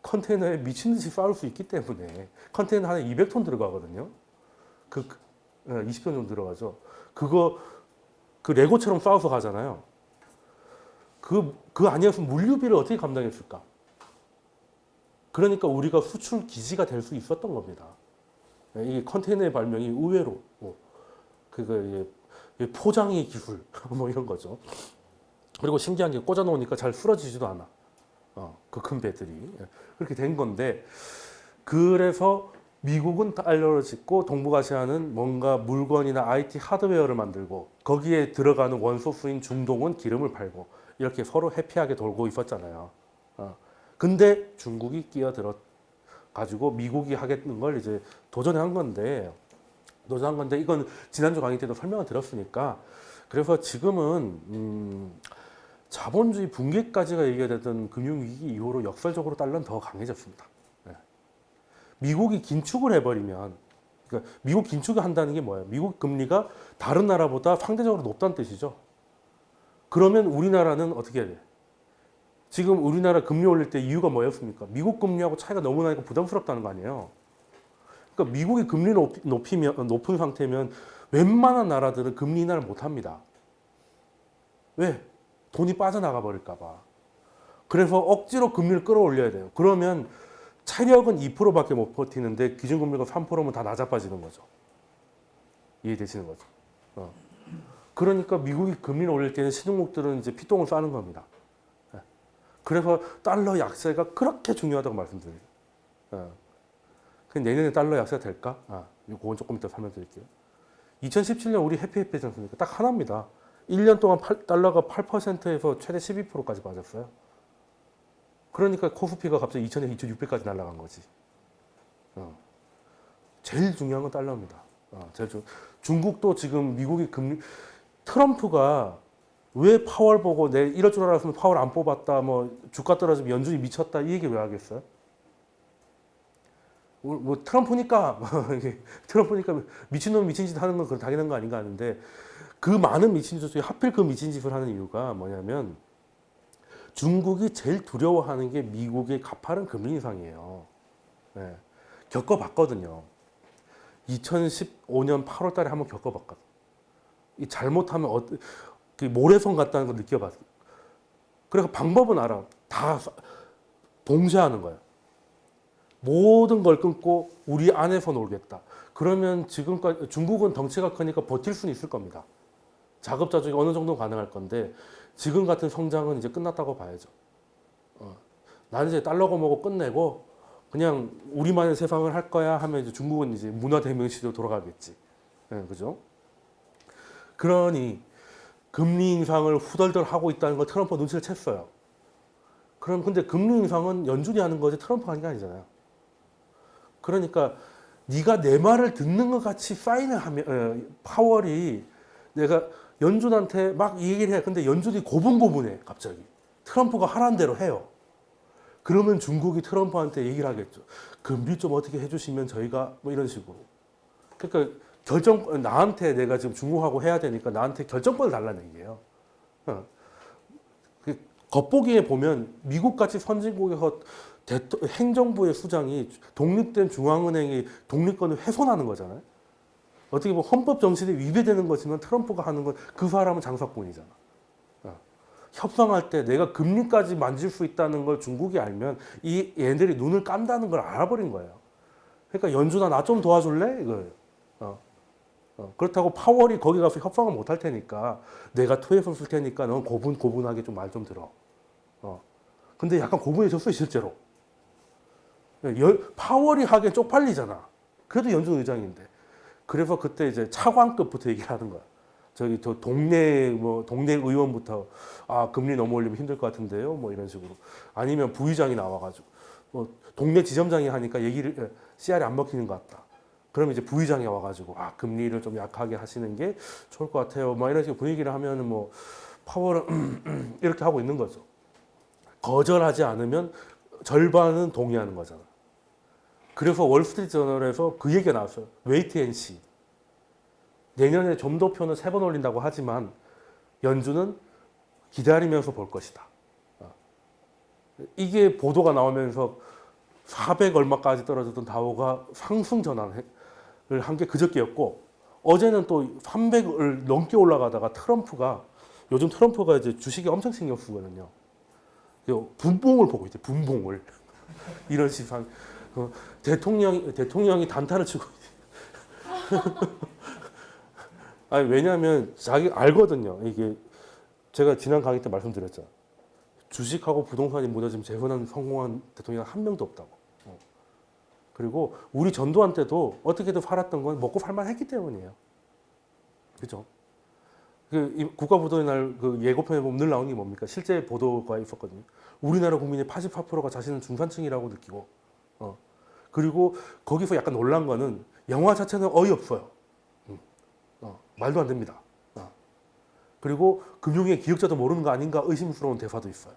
컨테이너에 미친 듯이 쌓을 수 있기 때문에 컨테이너 하나에 200톤 들어가거든요. 20톤 정도 들어가죠. 그거 그 레고처럼 쌓아서 가잖아요. 그 아니었으면 물류비를 어떻게 감당했을까? 그러니까 우리가 수출 기지가 될 수 있었던 겁니다. 이 컨테이너의 발명이 의외로 포장의 기술 뭐 이런 거죠. 그리고 신기한 게 꽂아 놓으니까 잘 쓰러지지도 않아. 그 큰 배들이 그렇게 된 건데 그래서 미국은 달러를 짓고 동북아시아는 뭔가 물건이나 IT 하드웨어를 만들고 거기에 들어가는 원소수인 중동은 기름을 팔고 이렇게 서로 해피하게 돌고 있었잖아요. 근데 중국이 끼어들어 가지고 미국이 하겠는 걸 이제 도전한 건데 이건 지난주 강의 때도 설명을 드렸으니까 그래서 지금은 자본주의 붕괴까지가 얘기가 되던 금융위기 이후로 역설적으로 달러는 더 강해졌습니다. 미국이 긴축을 해버리면 그러니까 미국 긴축을 한다는 게 뭐예요? 미국 금리가 다른 나라보다 상대적으로 높다는 뜻이죠. 그러면 우리나라는 어떻게 해야 돼요? 지금 우리나라 금리 올릴 때 이유가 뭐였습니까? 미국 금리하고 차이가 너무 나니까 부담스럽다는 거 아니에요. 그러니까 미국이 금리 높은 상태면 웬만한 나라들은 금리 인하를 못합니다. 왜? 돈이 빠져나가 버릴까 봐. 그래서 억지로 금리를 끌어올려야 돼요. 그러면 차력은 2%밖에 못 버티는데 기준금리가 3%면 다 낮아빠지는 거죠. 이해되시는 거죠. 그러니까 미국이 금리를 올릴 때는 시중국들은 이제 피똥을 싸는 겁니다. 그래서 달러 약세가 그렇게 중요하다고 말씀드려요. 내년에 달러 약세가 될까? 그건 조금 이따 설명드릴게요. 2017년 우리 해피했지 않습니까? 딱 하나입니다. 1년 동안 달러가 8%에서 최대 12%까지 빠졌어요. 그러니까 코스피가 갑자기 2,000에 2,600까지 날아간 거지. 제일 중요한 건 달러입니다. 중국도 지금 미국이 트럼프가 왜 파월 보고 내 이럴 줄 알았으면 파월 안 뽑았다, 뭐 주가 떨어지면 연준이 미쳤다 이 얘기 왜 하겠어요? 뭐 트럼프니까 트럼프니까 미친놈 미친 짓 하는 건 그건 당연한 거 아닌가 하는데 그 많은 미친 짓 중에 하필 그 미친 짓을 하는 이유가 뭐냐면 중국이 제일 두려워하는 게 미국의 가파른 금리 인상이에요. 네. 겪어봤거든요. 2015년 8월 달에 한번 겪어봤거든. 이 잘못하면 모래성 같다는 걸 느껴봤어. 그래서 방법은 알아. 다 봉쇄하는 거야. 모든 걸 끊고 우리 안에서 놀겠다. 그러면 지금까지 중국은 덩치가 크니까 버틸 수는 있을 겁니다. 자급자족이 어느 정도 가능할 건데 지금 같은 성장은 이제 끝났다고 봐야죠. 나는 이제 달러고 뭐고 끝내고 그냥 우리만의 세상을 할 거야 하면 이제 중국은 이제 문화대명 시대로 돌아가겠지. 네, 그죠? 그러니 금리 인상을 후덜덜 하고 있다는 걸 트럼프 눈치를 챘어요. 그럼 근데 금리 인상은 연준이 하는 거지 트럼프가 하는 게 아니잖아요. 그러니까 네가 내 말을 듣는 것 같이 사인을 하면 파월이 내가 연준한테 막 이 얘기를 해. 근데 연준이 고분고분해 갑자기. 트럼프가 하라는 대로 해요. 그러면 중국이 트럼프한테 얘기를 하겠죠. 금리 좀 어떻게 해주시면 저희가 뭐 이런 식으로. 그러니까 나한테 내가 지금 중국하고 해야 되니까 나한테 결정권을 달라는 얘기예요. 겉보기에 보면 미국같이 선진국에서 행정부의 수장이 독립된 중앙은행의 독립권을 훼손하는 거잖아요. 어떻게 보면 헌법 정신에 위배되는 거지만 트럼프가 하는 건 그 사람은 장사꾼이잖아. 협상할 때 내가 금리까지 만질 수 있다는 걸 중국이 알면 이 얘네들이 눈을 깐다는 걸 알아버린 거예요. 그러니까 연준아 나 좀 도와줄래? 이거예요. 그렇다고 파월이 거기 가서 협상을 못 할 테니까 내가 투에서 쓸 테니까 넌 고분고분하게 좀 말 좀 들어. 근데 약간 고분해졌어요 실제로. 파월이 하기엔 쪽팔리잖아. 그래도 연준 의장인데. 그래서 그때 이제 차관급부터 얘기를 하는 거야. 저기 저 동네 의원부터 금리 너무 올리면 힘들 것 같은데요. 뭐 이런 식으로. 아니면 부의장이 나와가지고 동네 지점장이 하니까 얘기를 CR이 안 먹히는 것 같다. 그럼 이제 부의장이 와가지고 금리를 좀 약하게 하시는 게 좋을 것 같아요. 막 이런 식으로 분위기를 하면은 뭐 파월은 이렇게 하고 있는 거죠. 거절하지 않으면 절반은 동의하는 거잖아. 그래서 월스트리트 저널에서 그 얘기가 나왔어요. 웨이트 앤 시. 내년에 점도표는 3번 올린다고 하지만 연준은 기다리면서 볼 것이다. 이게 보도가 나오면서 400 얼마까지 떨어졌던 다우가 상승 전환을 한 게 그저께였고 어제는 또 300을 넘게 올라가다가 요즘 트럼프가 이제 주식에 엄청 신경 쓰거든요. 분봉을 보고 있대. 분봉을 이런 식으로 대통령이 단타를 치고 아니 왜냐하면 자기 알거든요. 이게 제가 지난 강의 때 말씀드렸잖아. 주식하고 부동산이 무너지면 재혼한 성공한 대통령 한 명도 없다고. 그리고 우리 전두환 때도 어떻게든 살았던 건 먹고 살만했기 때문이에요. 그죠? 국가보도의 날 그 예고편에 보면 늘 나오는 게 뭡니까? 실제 보도가 있었거든요. 우리나라 국민의 84%가 자신은 중산층이라고 느끼고, 그리고 거기서 약간 놀란 거는 영화 자체는 어이없어요. 말도 안 됩니다. 그리고 금융의 기억자도 모르는 거 아닌가 의심스러운 대사도 있어요.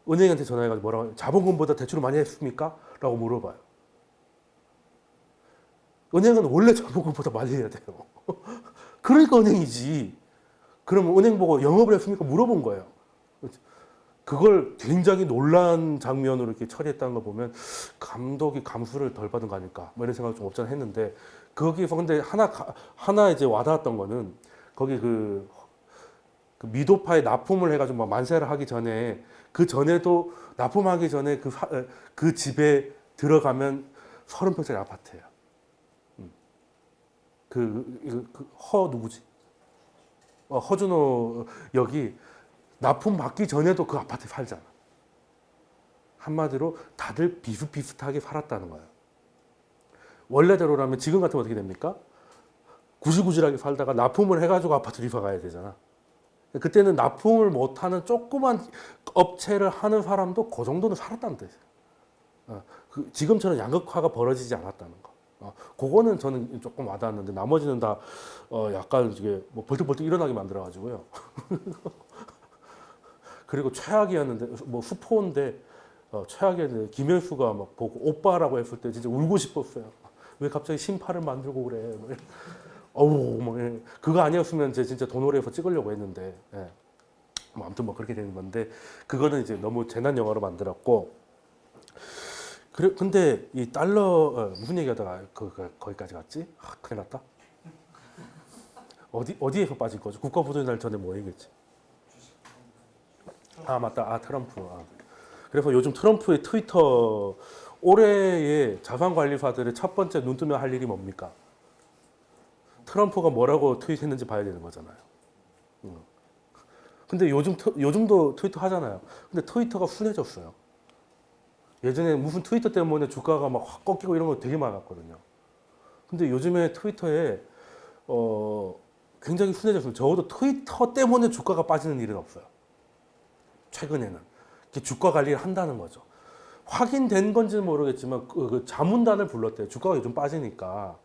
은행한테 전화해가지고 뭐라고 자본금보다 대출을 많이 했습니까? 라고 물어봐요. 은행은 원래 자본금보다 많이 해야 돼요. 그러니까 은행이지. 그러면 은행 보고 영업을 했습니까? 물어본 거예요. 그걸 굉장히 놀란 장면으로 이렇게 처리했다는 거 보면 감독이 감수를 덜 받은 거 아닐까? 뭐 이런 생각을 좀 없잖아 했는데 거기서 근데 하나 이제 와닿았던 거는 거기 그 미도파에 납품을 해가지고 막 만세를 하기 전에 그 전에도 납품하기 전에 그 집에 들어가면 30평짜리 아파트예요. 누구지? 허준호 역이 납품 받기 전에도 그 아파트에 살잖아. 한마디로 다들 비슷비슷하게 살았다는 거예요. 원래대로라면 지금 같으면 어떻게 됩니까? 구질구질하게 살다가 납품을 해가지고 아파트로 이사 가야 되잖아. 그때는 납품을 못하는 조그만 업체를 하는 사람도 그 정도는 살았다는 뜻이에요. 지금처럼 양극화가 벌어지지 않았다는 거. 그거는 저는 조금 와닿았는데 나머지는 다 약간 이게 뭐 벌떡벌떡 일어나게 만들어가지고요. 그리고 최악이었는데 뭐 수포인데 최악이었는데 김현수가 막 보고 오빠라고 했을 때 진짜 울고 싶었어요. 왜 갑자기 신파를 만들고 그래? 뭐 어우, 뭐 그거 아니었으면 제 진짜 도노래에서 찍으려고 했는데, 예. 뭐 아무튼 뭐 그렇게 되는 건데 그거는 이제 너무 재난 영화로 만들었고. 그래 근데 이 달러 무슨 얘기하다가 거기까지 갔지? 큰일 났다. 어디에서 빠진 거죠? 국가보도의 날 전에 뭐 얘기했지? 아 맞다. 트럼프. 그래서 요즘 트럼프의 트위터 올해의 자산관리사들의 첫 번째 눈 뜨면 할 일이 뭡니까? 트럼프가 뭐라고 트윗했는지 봐야 되는 거잖아요. 근데 요즘도 트위터 하잖아요. 근데 트위터가 순해졌어요. 예전에 무슨 트위터 때문에 주가가 막 확 꺾이고 이런 거 되게 많았거든요. 근데 요즘에 트위터에 굉장히 순해졌어요. 적어도 트위터 때문에 주가가 빠지는 일은 없어요. 최근에는 주가 관리를 한다는 거죠. 확인된 건지는 모르겠지만 그 자문단을 불렀대요. 주가가 요즘 빠지니까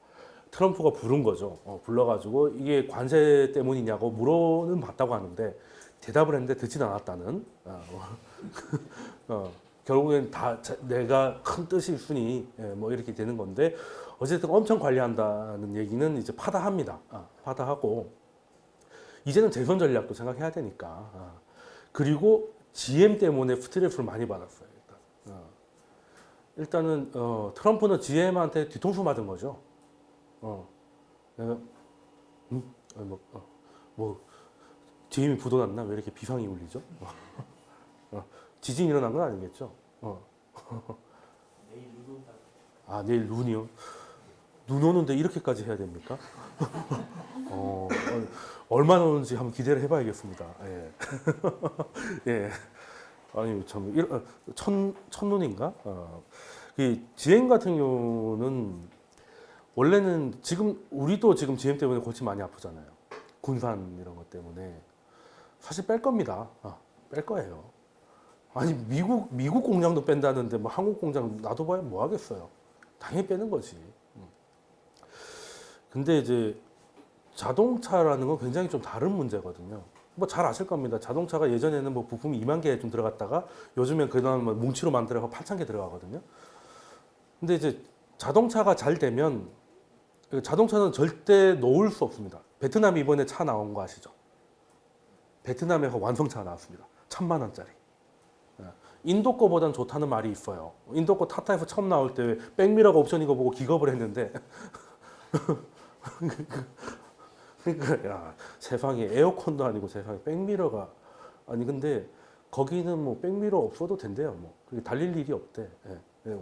트럼프가 부른 거죠. 불러가지고 이게 관세 때문이냐고 물어는 봤다고 하는데 대답을 했는데 듣지는 않았다는. 결국엔 다 내가 큰 뜻이 있으니 뭐 이렇게 되는 건데 어쨌든 엄청 관리한다는 얘기는 이제 파다합니다. 파다하고 이제는 재선 전략도 생각해야 되니까. 그리고 GM 때문에 스트레스를 많이 받았어요. 일단은 트럼프는 GM한테 뒤통수 맞은 거죠. 내가 뭐 GM이 부도났나 왜 이렇게 비상이 울리죠? 지진 일어난 건 아니겠죠? 내일 눈 온다. 내일 눈이요? 눈 오는데 이렇게까지 해야 됩니까? 얼마나 오는지 한번 기대를 해봐야겠습니다. 예. 예. 아니 참 첫눈인가? 이 GM 같은 경우는 원래는 지금 우리도 지금 GM 때문에 골치 많이 아프잖아요. 군산 이런 것 때문에 사실 뺄 겁니다. 뺄 거예요. 아니 미국 공장도 뺀다는데 뭐 한국 공장 놔둬봐야 뭐 하겠어요. 당연히 빼는 거지. 근데 이제 자동차라는 건 굉장히 좀 다른 문제거든요. 뭐 잘 아실 겁니다. 자동차가 예전에는 뭐 부품이 2만 개 좀 들어갔다가 요즘엔 그다음 뭐 뭉치로 만들어서 8천 개 들어가거든요. 근데 이제 자동차가 잘 되면 자동차는 절대 놓을 수 없습니다. 베트남 이번에 차 나온 거 아시죠? 베트남에서 완성차가 나왔습니다. 1,000만 원짜리. 인도 거보단 좋다는 말이 있어요. 인도 거 타타에서 처음 나올 때 백미러가 옵션인 거 보고 기겁을 했는데 그러니까 야, 세상에 에어컨도 아니고 세상에 백미러가 아니 근데 거기는 뭐 백미러 없어도 된대요. 뭐 그게 달릴 일이 없대.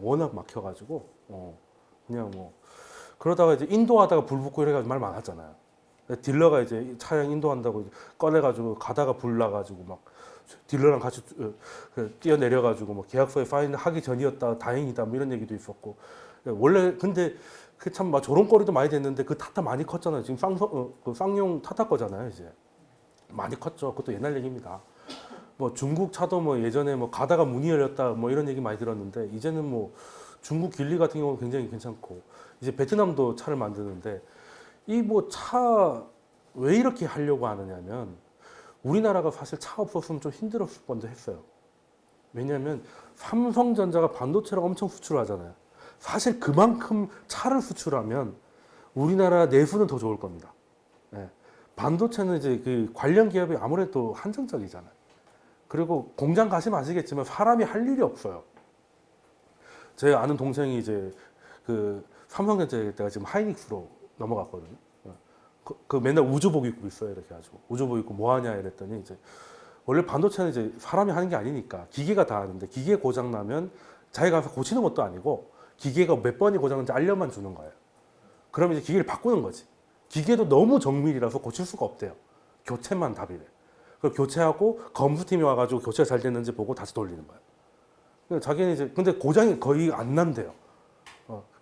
워낙 막혀가지고 그냥 뭐 그러다가 이제 인도하다가 불 붙고 이래가지고 말 많았잖아요. 딜러가 이제 차량 인도한다고 꺼내가지고 가다가 불 나가지고 막 딜러랑 같이 뛰어내려가지고 뭐 계약서에 사인 하기 전이었다 다행이다 뭐 이런 얘기도 있었고 원래 근데 그 참 막 조롱거리도 많이 됐는데 그 타타 많이 컸잖아요. 지금 그 쌍용 타타 거잖아요 이제 많이 컸죠. 그것도 옛날 얘기입니다. 뭐 중국 차도 뭐 예전에 뭐 가다가 문이 열렸다 뭐 이런 얘기 많이 들었는데 이제는 뭐 중국 길리 같은 경우는 굉장히 괜찮고 이제 베트남도 차를 만드는데 이 뭐 차 왜 이렇게 하려고 하느냐면 우리나라가 사실 차 없었으면 좀 힘들었을 뻔도 했어요. 왜냐하면 삼성전자가 반도체를 엄청 수출하잖아요. 사실 그만큼 차를 수출하면 우리나라 내수는 더 좋을 겁니다. 반도체는 이제 그 관련 기업이 아무래도 한정적이잖아요. 그리고 공장 가시면 아시겠지만 사람이 할 일이 없어요. 제 아는 동생이 이제 그 삼성전자에 때가 지금 하이닉스로 넘어갔거든요. 그 맨날 우주복 입고 있어요. 이렇게 가지고 우주복 입고 뭐 하냐 이랬더니 이제 원래 반도체는 이제 사람이 하는 게 아니니까 기계가 다 하는데 기계 고장 나면 자기가 가서 고치는 것도 아니고 기계가 몇 번이 고장난지 알려만 주는 거예요. 그러면 이제 기계를 바꾸는 거지. 기계도 너무 정밀이라서 고칠 수가 없대요. 교체만 답이래. 그럼 교체하고 검수팀이 와가지고 교체가 잘 됐는지 보고 다시 돌리는 거예요. 자기는 이제 근데 고장이 거의 안 난대요.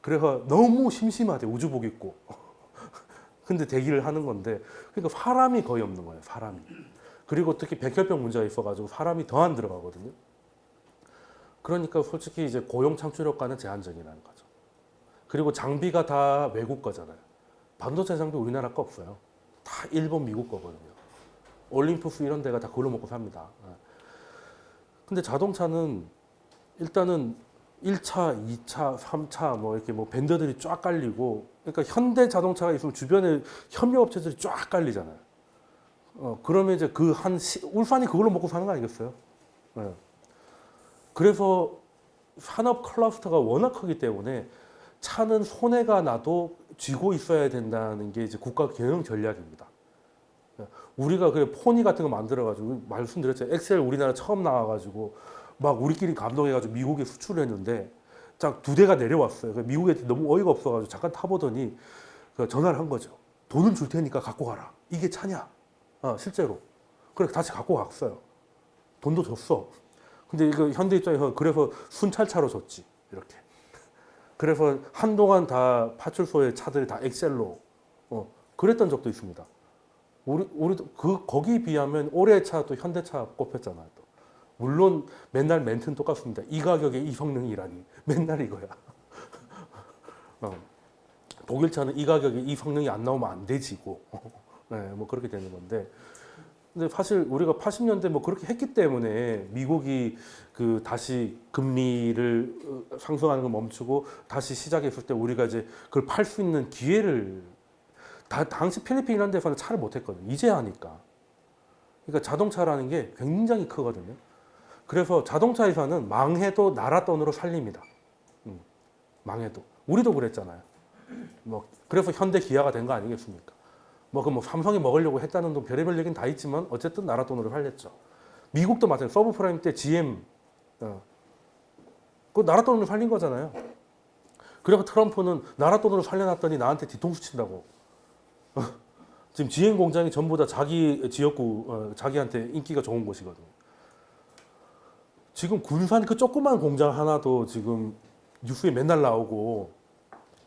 그래서 너무 심심하대 우주복 입고. 근데 대기를 하는 건데 그러니까 사람이 거의 없는 거예요. 사람이. 그리고 특히 백혈병 문제가 있어가지고 사람이 더 안 들어가거든요. 그러니까 솔직히 이제 고용 창출효과는 제한적이라는 거죠. 그리고 장비가 다 외국 거잖아요. 반도체 장비 우리나라 거 없어요. 다 일본, 미국 거거든요. 올림푸스 이런 데가 다 그걸로 먹고 삽니다. 근데 자동차는 일단은 1차, 2차, 3차 뭐 이렇게 뭐 벤더들이 쫙 깔리고, 그러니까 현대 자동차가 있으면 주변에 협력업체들이 쫙 깔리잖아요. 그러면 이제 울산이 그걸로 먹고 사는 거 아니겠어요? 예. 그래서 산업 클러스터가 워낙 크기 때문에 차는 손해가 나도 쥐고 있어야 된다는 게 이제 국가 경영 전략입니다. 우리가 그래 포니 같은 거 만들어가지고 말씀드렸죠. 엑셀 우리나라 처음 나와가지고 막 우리끼리 감동해가지고 미국에 수출을 했는데 딱 2대가 내려왔어요. 미국에 너무 어이가 없어가지고 잠깐 타보더니 전화를 한 거죠. 돈은 줄 테니까 갖고 가라. 이게 차냐? 실제로. 그래 다시 갖고 갔어요. 돈도 줬어. 근데 이거 현대 입장에서 그래서 순찰차로 줬지. 이렇게. 그래서 한동안 다 파출소의 차들이 다 엑셀로 그랬던 적도 있습니다. 우리도 거기에 비하면 올해 차 또 현대차 꼽혔잖아요. 또. 물론 맨날 멘트는 똑같습니다. 이 가격에 이 성능이라니 맨날 이거야. 독일 차는 이 가격에 이 성능이 안 나오면 안 되지고, 네, 뭐 그렇게 되는 건데. 근데 사실 우리가 80년대 뭐 그렇게 했기 때문에 미국이 그 다시 금리를 상승하는 걸 멈추고 다시 시작했을 때 우리가 이제 그걸 팔 수 있는 기회를 당시 필리핀 이런 데서는 차를 못 했거든요. 이제 하니까. 그러니까 자동차라는 게 굉장히 크거든요. 그래서 자동차 회사는 망해도 나라 돈으로 살립니다. 망해도. 우리도 그랬잖아요. 뭐 그래서 현대 기아가 된 거 아니겠습니까? 뭐 삼성이 먹으려고 했다는 돈 별의별 얘기는 다 있지만 어쨌든 나라 돈으로 살렸죠. 미국도 마찬가지. 서브프라임 때 GM 그 나라 돈으로 살린 거잖아요. 그래서 트럼프는 나라 돈으로 살려놨더니 나한테 뒤통수 친다고. 지금 GM 공장이 전부 다 자기 지역구 자기한테 인기가 좋은 곳이거든요. 지금 군산 그 조그만 공장 하나도 지금 뉴스에 맨날 나오고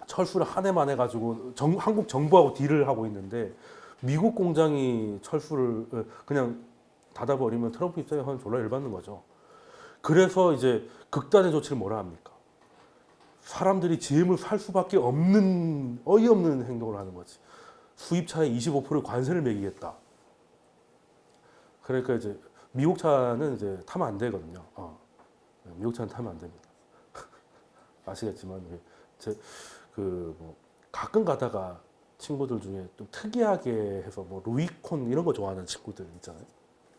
철수를 한 해만 해가지고 한국 정부하고 딜을 하고 있는데 미국 공장이 철수를 그냥 닫아버리면 트럼프 입장에서는 졸라 열받는 거죠. 그래서 이제 극단의 조치를 뭐라 합니까? 사람들이 GM을 살 수밖에 없는 어이없는 행동을 하는 거지. 수입차에 25% 관세를 매기겠다. 그러니까 이제 미국 차는 이제 타면 안 되거든요. 미국 차는 타면 안 됩니다. 아시겠지만 뭐 가끔 가다가 친구들 중에 좀 특이하게 해서 뭐 루이콘 이런 거 좋아하는 친구들 있잖아요.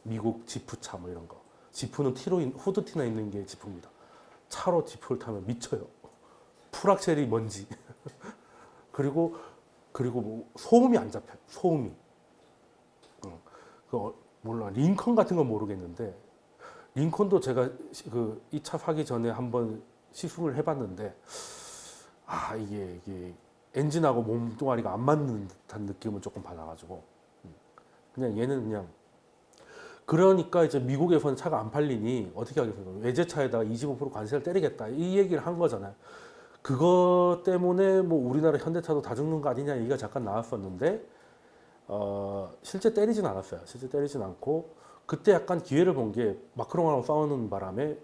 미국 지프차 뭐 이런 거. 지프는 후드티나 있는 게 지프입니다. 차로 지프를 타면 미쳐요. 풀악셀이 뭔지. 그리고 뭐 소음이 안 잡혀요. 소음이. 몰라. 링컨 같은 건 모르겠는데 링컨도 제가 이 차 사기 전에 한번 시승을 해봤는데 이게 엔진하고 몸뚱아리가 안 맞는 듯한 느낌을 조금 받아가지고 그냥 얘는 그냥 그러니까 이제 미국에서는 차가 안 팔리니 어떻게 하겠어요? 외제차에다가 25% 관세를 때리겠다 이 얘기를 한 거잖아요. 그것 때문에 뭐 우리나라 현대차도 다 죽는 거 아니냐 얘기가 잠깐 나왔었는데 실제 때리진 않았어요. 실제 때리진 않고 그때 약간 기회를 본 게 마크롱하고 싸우는 바람에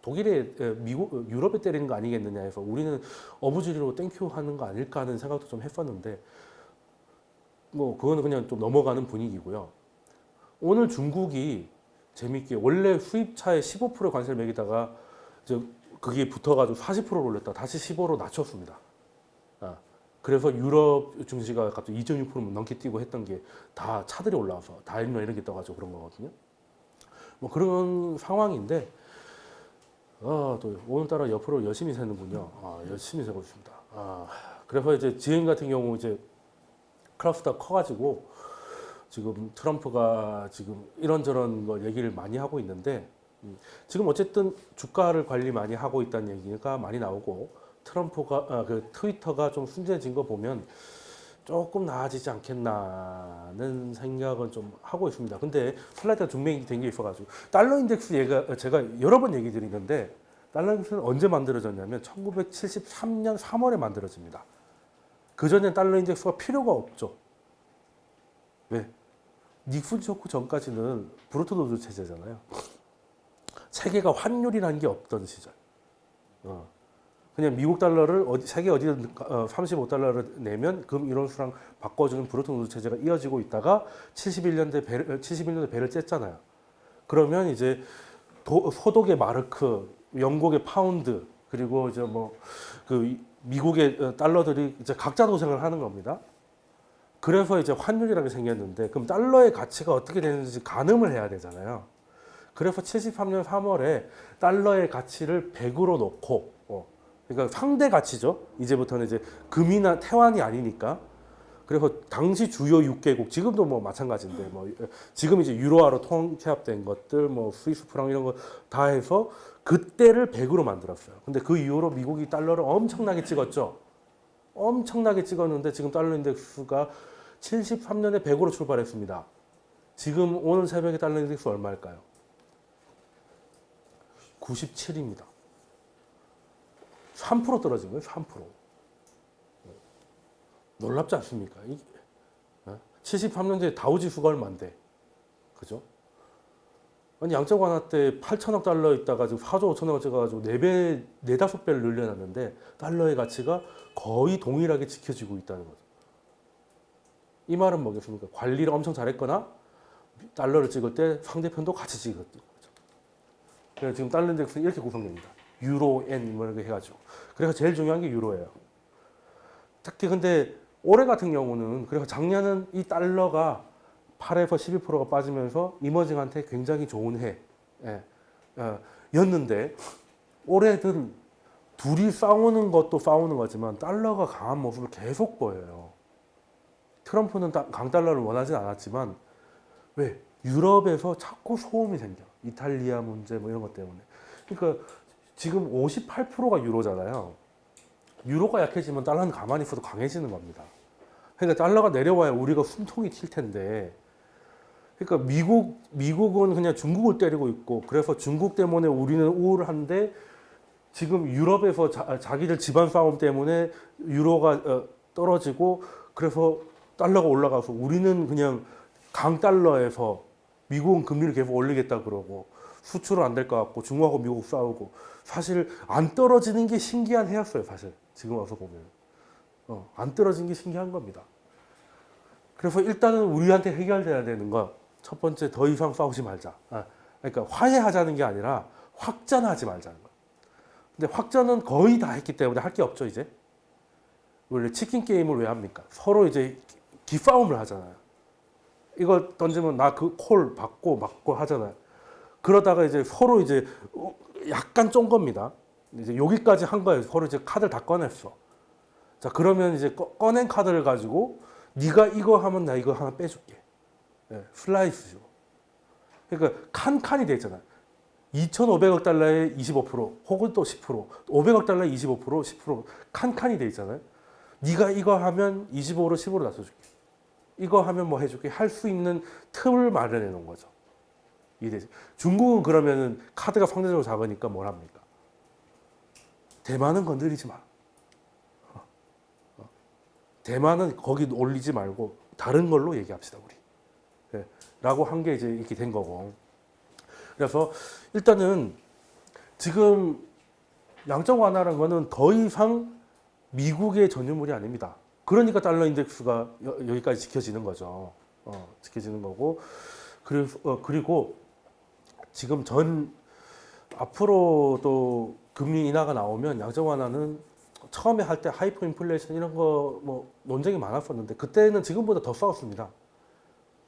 독일에 유럽에 때리는 거 아니겠느냐 해서 우리는 어부지리로 땡큐 하는 거 아닐까 하는 생각도 좀 했었는데 뭐 그거는 그냥 좀 넘어가는 분위기고요. 오늘 중국이 재밌게 원래 수입차에 15% 관세를 매기다가 이제 그게 붙어가지고 40%를 올렸다 다시 15로 낮췄습니다. 그래서 유럽 증시가 갑자기 2.6% 넘게 뛰고 했던 게 다 차들이 올라와서 다임러 이런 게 떠가지고 그런 거거든요. 뭐 그런 상황인데 또 오늘따라 옆으로 열심히 새는군요. 열심히 새고 있습니다. 그래서 이제 GM 같은 경우 이제 클러스터가 커가지고 지금 트럼프가 지금 이런저런 걸 얘기를 많이 하고 있는데 지금 어쨌든 주가를 관리 많이 하고 있다는 얘기가 많이 나오고 트럼프가 그 트위터가 좀 순진해진 거 보면 조금 나아지지 않겠나는 생각은 좀 하고 있습니다. 근데 슬라이드가 증명이 된 게 있어가지고 달러 인덱스 제가 여러 번 얘기 드리는데 달러 인덱스는 언제 만들어졌냐면 1973년 3월에 만들어집니다. 그 전엔 달러 인덱스가 필요가 없죠. 왜? 닉슨 쇼크 전까지는 브루트 도즈 체제잖아요. 세계가 환율이라는 게 없던 시절. 그냥 미국 달러를 세계 어디든 35달러를 내면 금 1원수랑 바꿔주는 브레튼 우드 체제가 이어지고 있다가 71년대 배를 쬐잖아요. 그러면 이제 소독의 마르크, 영국의 파운드, 그리고 이제 뭐 그 미국의 달러들이 이제 각자 도생을 하는 겁니다. 그래서 이제 환율이라는 게 생겼는데, 그럼 달러의 가치가 어떻게 되는지 가늠을 해야 되잖아요. 그래서 73년 3월에 달러의 가치를 100으로 놓고, 그러니까 상대 가치죠. 이제부터는 이제 금이나 태환이 아니니까. 그래서 당시 주요 6개국, 지금도 뭐 마찬가지인데, 뭐 지금 이제 유로화로 통폐합된 것들, 뭐 스위스 프랑 이런 거 다 해서 그때를 100으로 만들었어요. 근데 그 이후로 미국이 달러를 엄청나게 찍었죠. 엄청나게 찍었는데 지금 달러 인덱스가 73년에 100으로 출발했습니다. 지금 오늘 새벽에 달러 인덱스 얼마일까요? 97입니다. 3% 떨어진 거예요. 3%. 놀랍지 않습니까? 73년도에 다우지수가 얼마인데, 그죠? 아니 양적 완화 때 8천억 달러 있다가 지금 4조 5천억 찍어가지고 4배, 4, 5배를 늘려놨는데 달러의 가치가 거의 동일하게 지켜지고 있다는 거죠. 이 말은 뭐겠습니까? 관리를 엄청 잘했거나 달러를 찍을 때 상대편도 같이 찍었던 거죠. 그래서 지금 달러 인덱스는 이렇게 구성됩니다. 유로, 엔, 뭐 이렇게 해가지고. 그래서 제일 중요한 게 유로예요. 특히 근데 올해 같은 경우는, 그래서 작년은 이 달러가 8에서 12%가 빠지면서 이머징한테 굉장히 좋은 해 였는데, 올해는 둘이 싸우는 것도 싸우는 거지만 달러가 강한 모습을 계속 보여요. 트럼프는 강달러를 원하진 않았지만 왜? 유럽에서 자꾸 소음이 생겨. 이탈리아 문제 뭐 이런 것 때문에. 그러니까 지금 58%가 유로잖아요. 유로가 약해지면 달러는 가만히 있어도 강해지는 겁니다. 그러니까 달러가 내려와야 우리가 숨통이 튈 텐데, 그러니까 미국은 그냥 중국을 때리고 있고, 그래서 중국 때문에 우리는 우울한데, 지금 유럽에서 자기들 집안 싸움 때문에 유로가 떨어지고, 그래서 달러가 올라가서 우리는 그냥 강달러에서 미국은 금리를 계속 올리겠다 그러고, 수출은 안 될 것 같고, 중국하고 미국 싸우고, 사실 안 떨어지는 게 신기한 해였어요. 사실 지금 와서 보면 안 떨어진 게 신기한 겁니다. 그래서 일단은 우리한테 해결돼야 되는 건, 첫 번째, 더 이상 싸우지 말자. 그러니까 화해하자는 게 아니라 확전하지 말자는 거예요. 근데 확전은 거의 다 했기 때문에 할 게 없죠. 이제 원래 치킨 게임을 왜 합니까? 서로 이제 기싸움을 하잖아요. 이거 던지면 나 그 콜 받고 맞고 하잖아요. 그러다가 이제 서로 이제 약간 쫀 겁니다. 이제 여기까지 한 거예요. 서로 이제 카드를 다 꺼냈어. 자, 그러면 이제 꺼낸 카드를 가지고 네가 이거 하면 나 이거 하나 빼줄게. 슬라이스죠. 그러니까 칸칸이 돼 있잖아요. 2,500억 달러에 25% 혹은 또 10%, 500억 달러에 25%, 10% 칸칸이 돼 있잖아요. 네가 이거 하면 25로 10으로 낮춰줄게. 이거 하면 뭐 해줄게. 할 수 있는 틈을 마련해 놓은 거죠. 이해되지? 중국은 그러면은 카드가 상대적으로 작으니까 뭘 합니까? 대만은 건드리지 마. 대만은 거기 올리지 말고 다른 걸로 얘기합시다, 우리. 라고 한 게 이제 이렇게 된 거고. 그래서 일단은 지금 양적 완화라는 거는 더 이상 미국의 전유물이 아닙니다. 그러니까 달러 인덱스가 여기까지 지켜지는 거죠. 지켜지는 거고. 그리고 지금 앞으로도 금리 인하가 나오면 양적 완화는 처음에 할 때 하이퍼 인플레이션 이런 거 뭐 논쟁이 많았었는데, 그때는 지금보다 더 싸웠습니다.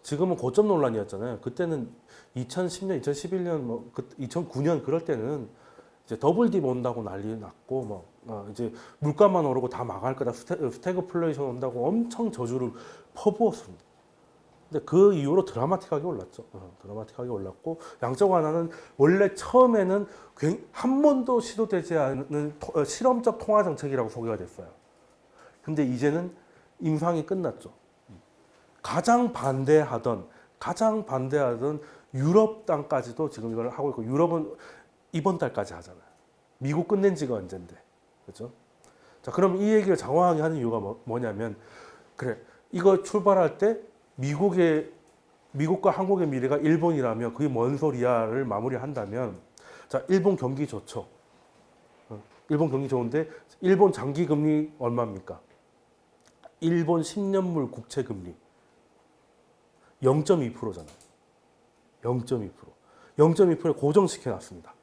지금은 고점 논란이었잖아요. 그때는 2010년, 2011년, 2009년 그럴 때는 이제 더블 딥 온다고 난리 났고, 이제 물가만 오르고 다 망할 거다, 스태그플레이션 온다고 엄청 저주를 퍼부었습니다. 근데 그 이후로 드라마틱하게 올랐죠. 드라마틱하게 올랐고, 양적 완화는 원래 처음에는 한 번도 시도되지 않은 실험적 통화 정책이라고 소개가 됐어요. 근데 이제는 임상이 끝났죠. 가장 반대하던 유럽 땅까지도 지금 이걸 하고 있고, 유럽은 이번 달까지 하잖아요. 미국 끝낸 지가 언젠데, 그렇죠? 자, 그럼 이 얘기를 장황하게 하는 이유가 뭐냐면, 그래, 이거 출발할 때 미국과 한국의 미래가 일본이라며 그게 뭔 소리야를 마무리한다면, 자, 일본 경기 좋죠. 일본 경기 좋은데 일본 장기 금리 얼마입니까? 일본 10년물 국채 금리 0.2%잖아요. 0.2%. 0.2%에 고정시켜 놨습니다.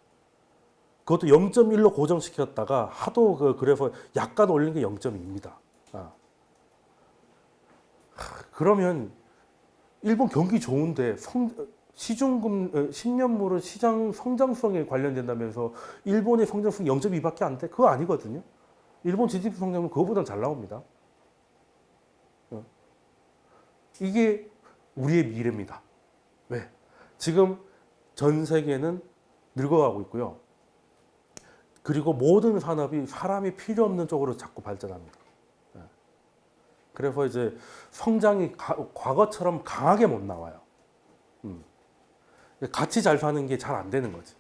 그것도 0.1로 고정시켰다가 하도 그래서 약간 올린 게 0.2입니다. 그러면 일본 경기 좋은데 시중금 10년물은 시장 성장성에 관련된다면서 일본의 성장성이 0.2밖에 안 돼? 그거 아니거든요. 일본 GDP 성장은 그거보다 잘 나옵니다. 이게 우리의 미래입니다. 왜? 지금 전 세계는 늙어가고 있고요. 그리고 모든 산업이 사람이 필요 없는 쪽으로 자꾸 발전합니다. 그래서 이제 성장이 과거처럼 강하게 못 나와요. 같이 잘 사는 게 잘 안 되는 거지.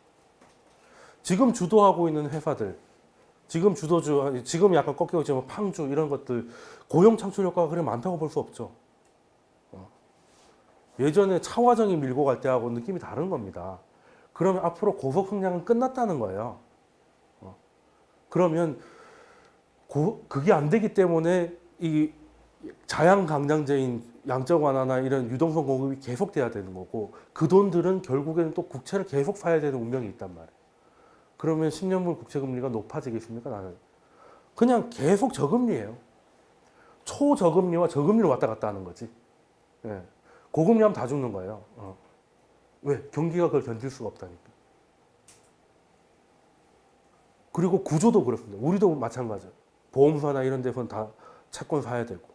지금 주도하고 있는 회사들, 지금 약간 꺾이고 있지만 팡주 이런 것들 고용 창출 효과가 그렇게 많다고 볼 수 없죠. 예전에 차화정이 밀고 갈 때하고 느낌이 다른 겁니다. 그러면 앞으로 고속 성장은 끝났다는 거예요. 그러면 그게 안 되기 때문에 이 자양강장제인 양적 완화나 이런 유동성 공급이 계속돼야 되는 거고 그 돈들은 결국에는 또 국채를 계속 사야 되는 운명이 있단 말이에요. 그러면 10년물 국채 금리가 높아지겠습니까? 나는 그냥 계속 저금리예요. 초저금리와 저금리로 왔다 갔다 하는 거지. 예. 고금리하면 다 죽는 거예요. 왜? 경기가 그걸 견딜 수가 없다니까. 그리고 구조도 그렇습니다. 우리도 마찬가지예요. 보험사나 이런 데서는 다 채권 사야 되고.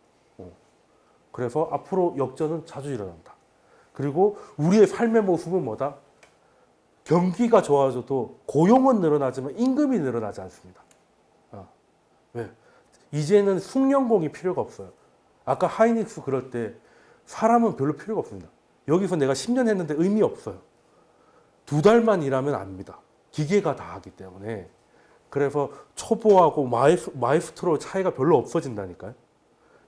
그래서 앞으로 역전은 자주 일어난다. 그리고 우리의 삶의 모습은 뭐다? 경기가 좋아져도 고용은 늘어나지만 임금이 늘어나지 않습니다. 왜? 이제는 숙련공이 필요가 없어요. 아까 하이닉스 그럴 때 사람은 별로 필요가 없습니다. 여기서 내가 10년 했는데 의미 없어요. 2달만 일하면 압니다. 기계가 다 하기 때문에. 그래서 초보하고 마이스트로 차이가 별로 없어진다니까요.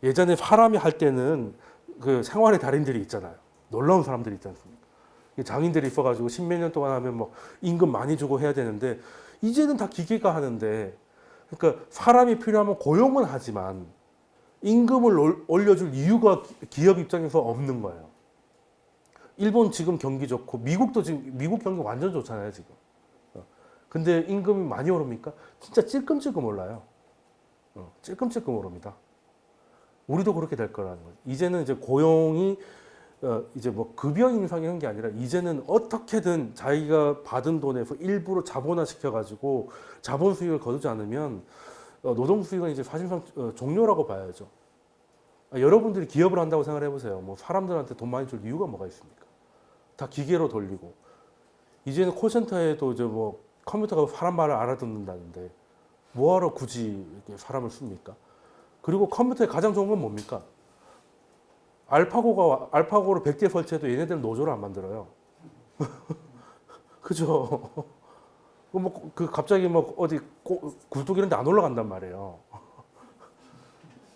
예전에 사람이 할 때는 그 생활의 달인들이 있잖아요. 놀라운 사람들이 있지 않습니까? 장인들이 있어가지고 10몇 년 동안 하면 뭐 임금 많이 주고 해야 되는데 이제는 다 기계가 하는데 그러니까 사람이 필요하면 고용은 하지만 임금을 올려줄 이유가 기업 입장에서 없는 거예요. 일본 지금 경기 좋고 미국도 지금 미국 경기 완전 좋잖아요 지금. 근데 임금이 많이 오릅니까? 진짜 찔끔찔끔 올라요. 찔끔찔끔 오릅니다. 우리도 그렇게 될 거라는 거죠. 이제는 이제 고용이 이제 뭐 급여 인상 이런 게 아니라 이제는 어떻게든 자기가 받은 돈에서 일부러 자본화 시켜가지고 자본 수익을 거두지 않으면 노동 수익은 이제 사실상 종료라고 봐야죠. 여러분들이 기업을 한다고 생각을 해보세요. 뭐 사람들한테 돈 많이 줄 이유가 뭐가 있습니까? 다 기계로 돌리고 이제는 콜센터에도 이제 뭐 컴퓨터가 사람 말을 알아듣는다는데 뭐하러 굳이 이렇게 사람을 씁니까? 그리고 컴퓨터의 가장 좋은 건 뭡니까? 알파고를 100대 설치해도 얘네들은 노조를 안 만들어요. 그죠? 갑자기 뭐 어디 굴뚝 이런 데 안 올라간단 말이에요.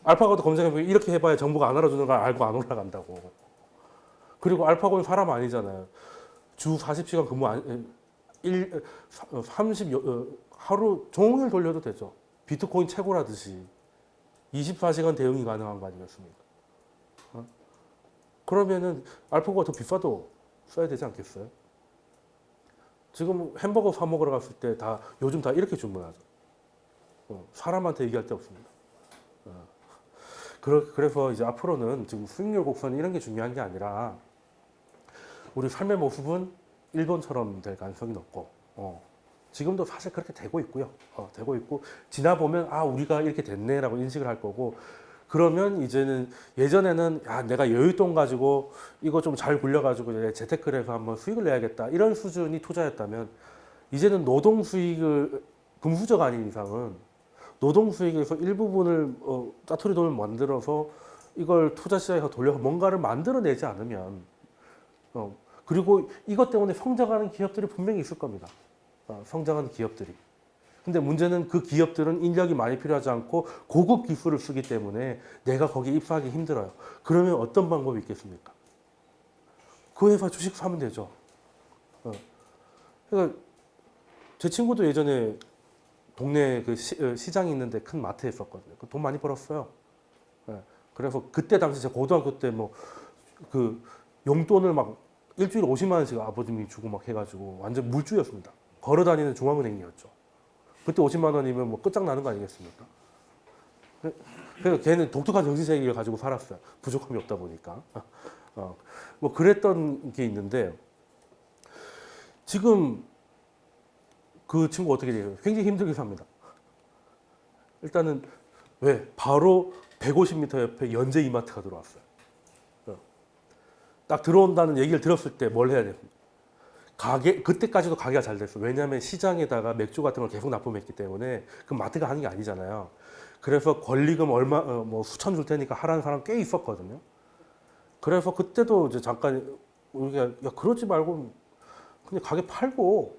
알파고도 검색해보면 이렇게 해봐야 정부가 안 알아주는 걸 알고 안 올라간다고. 그리고 알파고는 사람 아니잖아요. 주 40시간 근무 하루 종일 돌려도 되죠. 비트코인 최고라듯이 24시간 대응이 가능한 거 아니겠습니까? 그러면은 알파고가 더 비싸도 써야 되지 않겠어요? 지금 햄버거 사 먹으러 갔을 때 요즘 다 이렇게 주문하죠. 사람한테 얘기할 데 없습니다. 그래서 이제 앞으로는 지금 수익률 곡선 이런 게 중요한 게 아니라 우리 삶의 모습은 일본처럼 될 가능성이 높고 지금도 사실 그렇게 되고 있고요. 되고 있고 지나보면 우리가 이렇게 됐네라고 인식을 할 거고 그러면 이제는 예전에는 내가 여윳돈 가지고 이거 좀 잘 굴려가지고 재테크를 해서 한번 수익을 내야겠다 이런 수준이 투자였다면 이제는 노동 수익을 금수저가 아닌 이상은 노동 수익에서 일부분을 짜투리 돈을 만들어서 이걸 투자 시장에서 돌려서 뭔가를 만들어내지 않으면 그리고 이것 때문에 성장하는 기업들이 분명히 있을 겁니다. 성장하는 기업들이. 근데 문제는 그 기업들은 인력이 많이 필요하지 않고 고급 기술을 쓰기 때문에 내가 거기에 입사하기 힘들어요. 그러면 어떤 방법이 있겠습니까? 그 회사 주식 사면 되죠. 그러니까 제 친구도 예전에 동네 그 시장이 있는데 큰 마트에 있었거든요. 돈 많이 벌었어요. 예. 그래서 그때 당시 제가 고등학교 때 뭐 그 용돈을 막 일주일에 50만 원씩 아버님이 주고 막 해가지고 완전 물주였습니다. 걸어다니는 중앙은행이었죠. 그때 50만 원이면 뭐 끝장나는 거 아니겠습니까? 그래서 걔는 독특한 정신세계를 가지고 살았어요. 부족함이 없다 보니까. 뭐 그랬던 게 있는데 지금 그 친구 어떻게 돼요? 굉장히 힘들게 삽니다. 일단은 왜? 바로 150m 옆에 연재 이마트가 들어왔어요. 딱 들어온다는 얘기를 들었을 때 뭘 해야 됩니까? 가게 그때까지도 가게가 잘 됐어. 왜냐하면 시장에다가 맥주 같은 걸 계속 납품했기 때문에 그 마트가 하는 게 아니잖아요. 그래서 권리금 얼마 뭐 수천 줄 테니까 하라는 사람 꽤 있었거든요. 그래서 그때도 이제 잠깐 우리가 야 그러지 말고 그냥 가게 팔고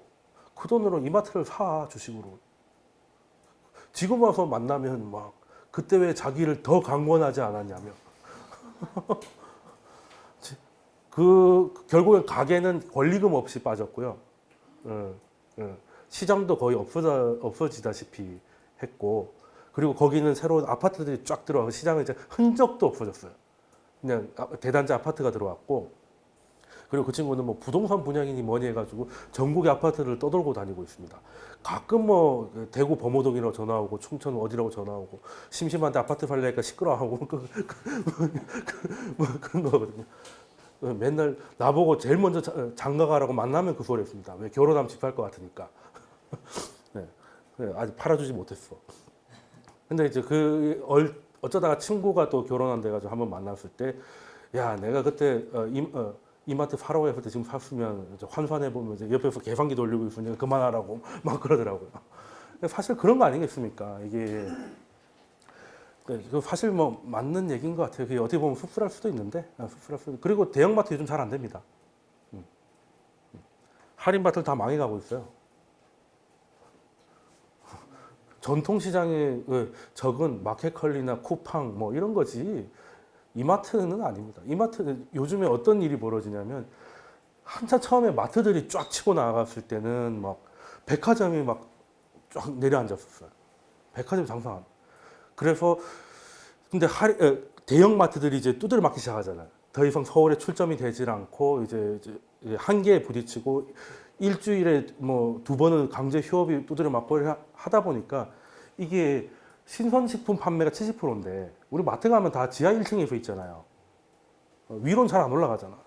그 돈으로 이마트를 사 주식으로. 지금 와서 만나면 막 그때 왜 자기를 더 강권하지 않았냐며. 그 결국엔 가게는 권리금 없이 빠졌고요. 시장도 거의 없어지다시피 했고, 그리고 거기는 새로운 아파트들이 쫙 들어와서 시장은 이제 흔적도 없어졌어요. 그냥 대단지 아파트가 들어왔고, 그리고 그 친구는 뭐 부동산 분양이니 뭐니 해가지고 전국의 아파트를 떠돌고 다니고 있습니다. 가끔 뭐 대구 범호동이라고 전화 오고 충청 어디라고 전화 오고 심심한데 아파트 살려니까 시끄러워하고 뭐 그런 거거든요. 맨날 나보고 제일 먼저 장가가라고 만나면 그 소리 했습니다. 왜 결혼하면 집 살 것 같으니까. 네. 아직 팔아주지 못했어. 근데 이제 어쩌다가 친구가 또 결혼한 데 가지고 한번 만났을 때, 야, 내가 그때 이마트 사라고 했을 때 지금 샀으면 환산해 보면 이제 옆에서 계산기 돌리고 있으니까 그만하라고 막 그러더라고요. 사실 그런 거 아니겠습니까? 이게 사실 뭐 맞는 얘기인 것 같아요. 그게 어떻게 보면 씁쓸할 수도 있는데, 그리고 대형마트 요즘 잘 안 됩니다. 할인마트를 다 망해가고 있어요. 전통시장에 적은 마켓컬리나 쿠팡 뭐 이런 거지 이마트는 아닙니다. 이마트는 요즘에 어떤 일이 벌어지냐면 한참 처음에 마트들이 쫙 치고 나갔을 때는 막 백화점이 막 쫙 내려앉았었어요. 백화점 장사. 그래서 근데 대형 마트들이 이제 두드려 맞기 시작하잖아요. 더 이상 서울에 출점이 되질 않고 이제 한계에 부딪히고 일주일에 뭐 2번은 강제 휴업이 두드려 맞고 하다 보니까 이게 신선식품 판매가 70%인데 우리 마트 가면 다 지하 1층에 있잖아요. 위로는 잘 안 올라가잖아.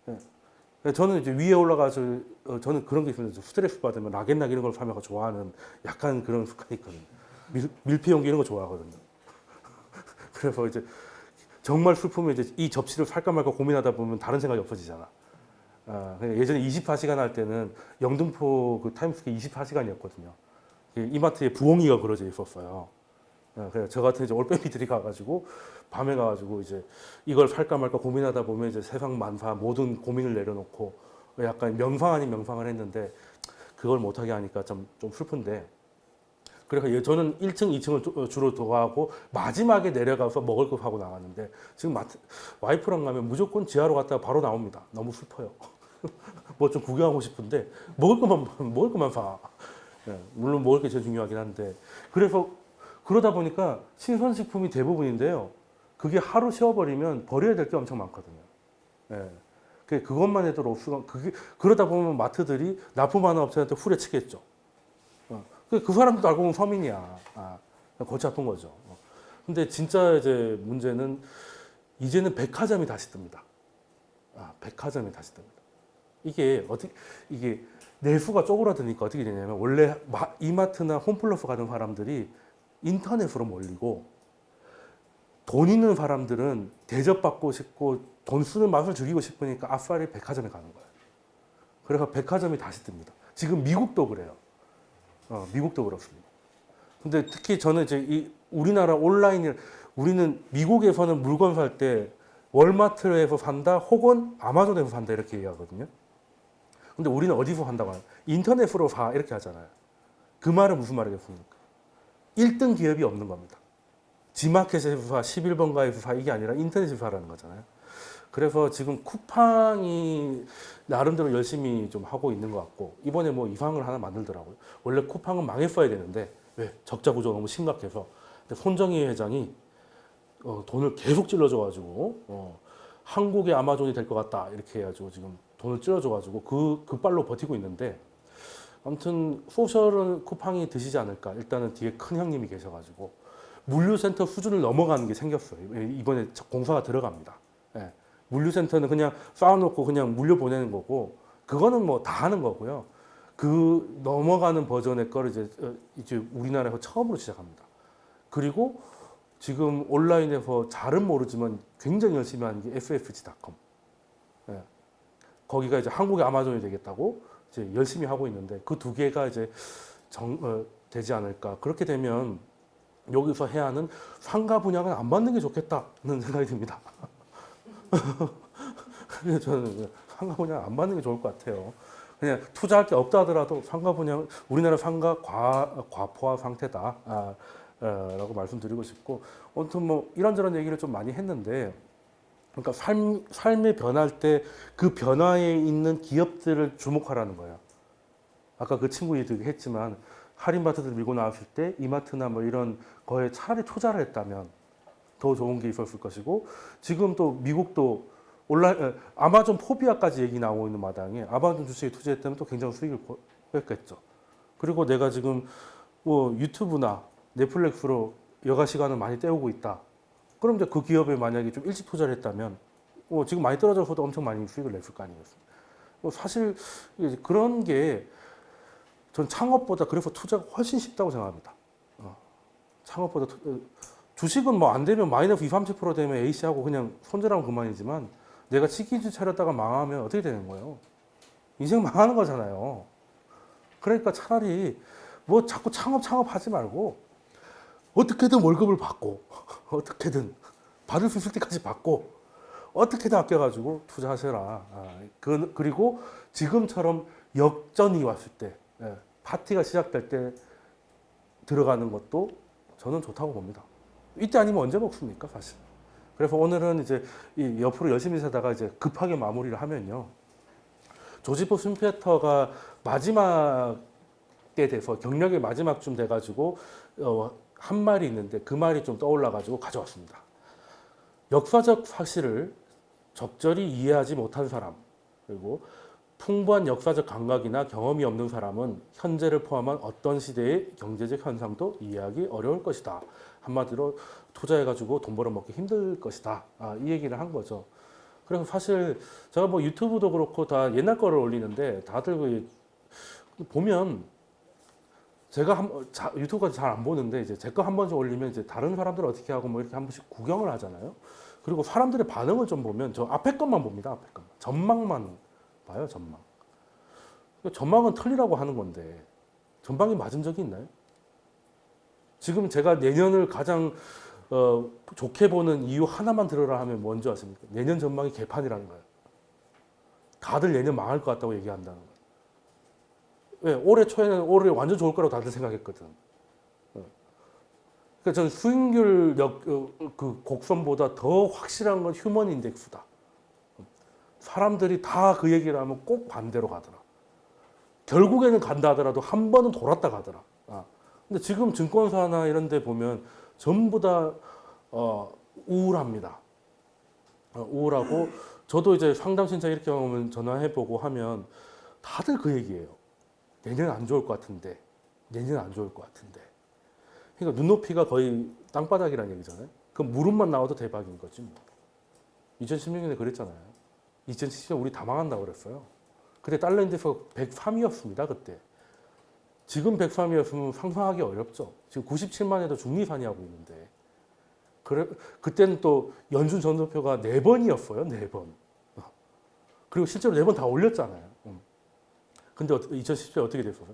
예. 저는 이제 위에 올라가서 저는 그런 게 있습니다. 스트레스 받으면 락앤락 이런 걸 사면서 좋아하는 약간 그런 습관이 있거든요. 밀폐용기 이런 거 좋아하거든요. 그래서 이제 정말 슬프면 이제 이 접시를 살까 말까 고민하다 보면 다른 생각이 없어지잖아. 예전에 24시간 할 때는 영등포 그 타임스퀘어 24시간이었거든요. 이마트에 부엉이가 그려져 있었어요. 그래서 저 같은 이제 올빼미들이 가가지고 밤에 가가지고 이제 이걸 살까 말까 고민하다 보면 이제 세상 만사 모든 고민을 내려놓고 약간 명상 아닌 명상을 했는데 그걸 못하게 하니까 좀 슬픈데. 그래서 저는 1층, 2층을 주로 좋아하고 마지막에 내려가서 먹을 거 하고 나왔는데 지금 와이프랑 가면 무조건 지하로 갔다가 바로 나옵니다. 너무 슬퍼요. 뭐 좀 구경하고 싶은데 먹을 것만 사. 예, 물론 먹을 게 제일 중요하긴 한데 그래서 그러다 보니까 신선식품이 대부분인데요. 그게 하루 쉬어버리면 버려야 될 게 엄청 많거든요. 예. 그것만 해도 롭스가 그러다 보면 마트들이 납품하는 업체한테 후려치겠죠. 그 사람도 알고 보면 서민이야. 골치 아픈 거죠. 근데 진짜 이제 문제는 이제는 백화점이 다시 뜹니다. 백화점이 다시 뜹니다. 이게 내수가 쪼그라드니까 어떻게 되냐면 원래 이마트나 홈플러스 가는 사람들이 인터넷으로 몰리고 돈 있는 사람들은 대접받고 싶고 돈 쓰는 맛을 즐기고 싶으니까 아싸리 백화점에 가는 거예요. 그래서 백화점이 다시 뜹니다. 지금 미국도 그래요. 미국도 그렇습니다. 근데 특히 저는 이제 우리나라 우리는 미국에서는 물건 살 때 월마트에서 산다 혹은 아마존에서 산다 이렇게 얘기하거든요. 근데 우리는 어디서 산다고 하나요? 인터넷으로 사 이렇게 하잖아요. 그 말은 무슨 말이겠습니까? 1등 기업이 없는 겁니다. 지마켓에서 사, 11번가에서 사 이게 아니라 인터넷에서 사라는 거잖아요. 그래서 지금 쿠팡이 나름대로 열심히 좀 하고 있는 것 같고 이번에 뭐 이상을 하나 만들더라고요. 원래 쿠팡은 망했어야 되는데 왜? 적자 구조가 너무 심각해서. 근데 손정희 회장이 돈을 계속 찔러줘가지고 한국의 아마존이 될 것 같다 이렇게 해가지고 지금 돈을 찔러줘가지고 그 빨로 버티고 있는데 아무튼 소셜은 쿠팡이 드시지 않을까. 일단은 뒤에 큰 형님이 계셔가지고 물류센터 수준을 넘어가는 게 생겼어요. 이번에 공사가 들어갑니다. 예. 물류센터는 그냥 쌓아놓고 그냥 물려 보내는 거고 그거는 뭐 다 하는 거고요. 그 넘어가는 버전의 거를 이제 우리나라에서 처음으로 시작합니다. 그리고 지금 온라인에서 잘은 모르지만 굉장히 열심히 하는 게 ffg.com. 예. 거기가 이제 한국의 아마존이 되겠다고 이제 열심히 하고 있는데 그 두 개가 이제 되지 않을까. 그렇게 되면 여기서 해야 하는 상가 분양은 안 받는 게 좋겠다는 생각이 듭니다. 그래서 저는 상가 분양 안 받는 게 좋을 것 같아요. 그냥 투자할 게 없다 하더라도 상가 분양, 우리나라 상가 과포화 상태다. 라고 말씀드리고 싶고, 아무튼 뭐 이런저런 얘기를 좀 많이 했는데, 그러니까 삶이 변할 때 그 변화에 있는 기업들을 주목하라는 거예요. 아까 그 친구 얘기도 했지만 할인마트들 밀고 나왔을 때 이마트나 뭐 이런 거에 차라리 투자를 했다면 더 좋은 게 있었을 것이고, 지금 또 미국도 온라인 아마존 포비아까지 얘기 나오고 있는 마당에 아마존 주식에 투자했다면 또 굉장히 수익을 뺐겠죠. 그리고 내가 지금 뭐 유튜브나 넷플릭스로 여가 시간을 많이 때우고 있다. 그럼 이제 그 기업에 만약에 좀 일찍 투자를 했다면 지금 많이 떨어져서도 엄청 많이 수익을 냈을 거 아니겠습니까? 사실 그런 게 전 창업보다 그래서 투자가 훨씬 쉽다고 생각합니다. 창업보다 주식은 뭐 안 되면 마이너스 20, 30% 되면 A씨하고 그냥 손절하면 그만이지만 내가 치킨집 차렸다가 망하면 어떻게 되는 거예요? 인생 망하는 거잖아요. 그러니까 차라리 뭐 자꾸 창업하지 말고 어떻게든 월급을 받고 어떻게든 받을 수 있을 때까지 받고 어떻게든 아껴가지고 투자하셔라. 그리고 지금처럼 역전이 왔을 때 파티가 시작될 때 들어가는 것도 저는 좋다고 봅니다. 이때 아니면 언제 먹습니까, 사실. 그래서 오늘은 이제 이 옆으로 열심히 세다가 이제 급하게 마무리를 하면요. 조지프 스미페터가 마지막에 돼서 경력의 마지막쯤 돼가지고 한 말이 있는데 그 말이 좀 떠올라가지고 가져왔습니다. 역사적 사실을 적절히 이해하지 못한 사람, 그리고 풍부한 역사적 감각이나 경험이 없는 사람은 현재를 포함한 어떤 시대의 경제적 현상도 이해하기 어려울 것이다. 한마디로 투자해가지고 돈 벌어먹기 힘들 것이다. 이 얘기를 한 거죠. 그래서 사실 제가 뭐 유튜브도 그렇고 다 옛날 거를 올리는데 다들 보면 제가 유튜브까지 잘 안 보는데 이제 제 거 한 번씩 올리면 이제 다른 사람들 어떻게 하고 뭐 이렇게 한 번씩 구경을 하잖아요. 그리고 사람들의 반응을 좀 보면 저 앞에 것만 봅니다. 앞에 것만. 전망만 봐요. 전망은 틀리라고 하는 건데 전망이 맞은 적이 있나요? 지금 제가 내년을 가장 좋게 보는 이유 하나만 들어라 하면 뭔지 아십니까? 내년 전망이 개판이라는 거예요. 다들 내년 망할 것 같다고 얘기한다는 거예요. 왜? 올해 초에는 올해 완전 좋을 거라고 다들 생각했거든. 그러니까 저는 수익률 그 곡선보다 더 확실한 건 휴먼 인덱스다. 사람들이 다 그 얘기를 하면 꼭 반대로 가더라. 결국에는 간다 하더라도 한 번은 돌았다 가더라. 근데 지금 증권사나 이런 데 보면 전부 다 우울합니다. 우울하고 저도 이제 상담 신청 이렇게 오면 전화해보고 하면 다들 그 얘기예요. 내년 안 좋을 것 같은데, 내년 안 좋을 것 같은데. 그러니까 눈높이가 거의 땅바닥이라는 얘기잖아요. 그럼 무릎만 나와도 대박인 거지 뭐. 2016년에 그랬잖아요. 2017년 우리 다 망한다고 그랬어요. 그때 달러 인덱스가 103이었습니다. 그때. 지금 103이었으면 상상하기 어렵죠. 지금 97만에도 중리산이 하고 있는데. 그때는 또 연준 전도표가 4번이었어요. 4번. 그리고 실제로 4번 다 올렸잖아요. 근데 2017년 어떻게 됐어요?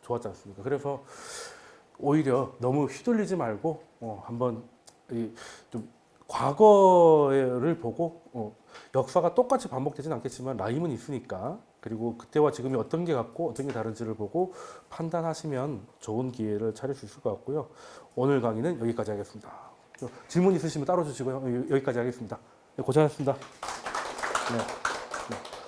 좋았지 않습니까? 그래서 오히려 너무 휘둘리지 말고 한번 좀 과거를 보고 역사가 똑같이 반복되지는 않겠지만 라임은 있으니까 그리고 그때와 지금이 어떤 게 같고 어떤 게 다른지를 보고 판단하시면 좋은 기회를 차릴 수 있을 것 같고요. 오늘 강의는 여기까지 하겠습니다. 질문 있으시면 따로 주시고요. 여기까지 하겠습니다. 네, 고생하셨습니다. 네.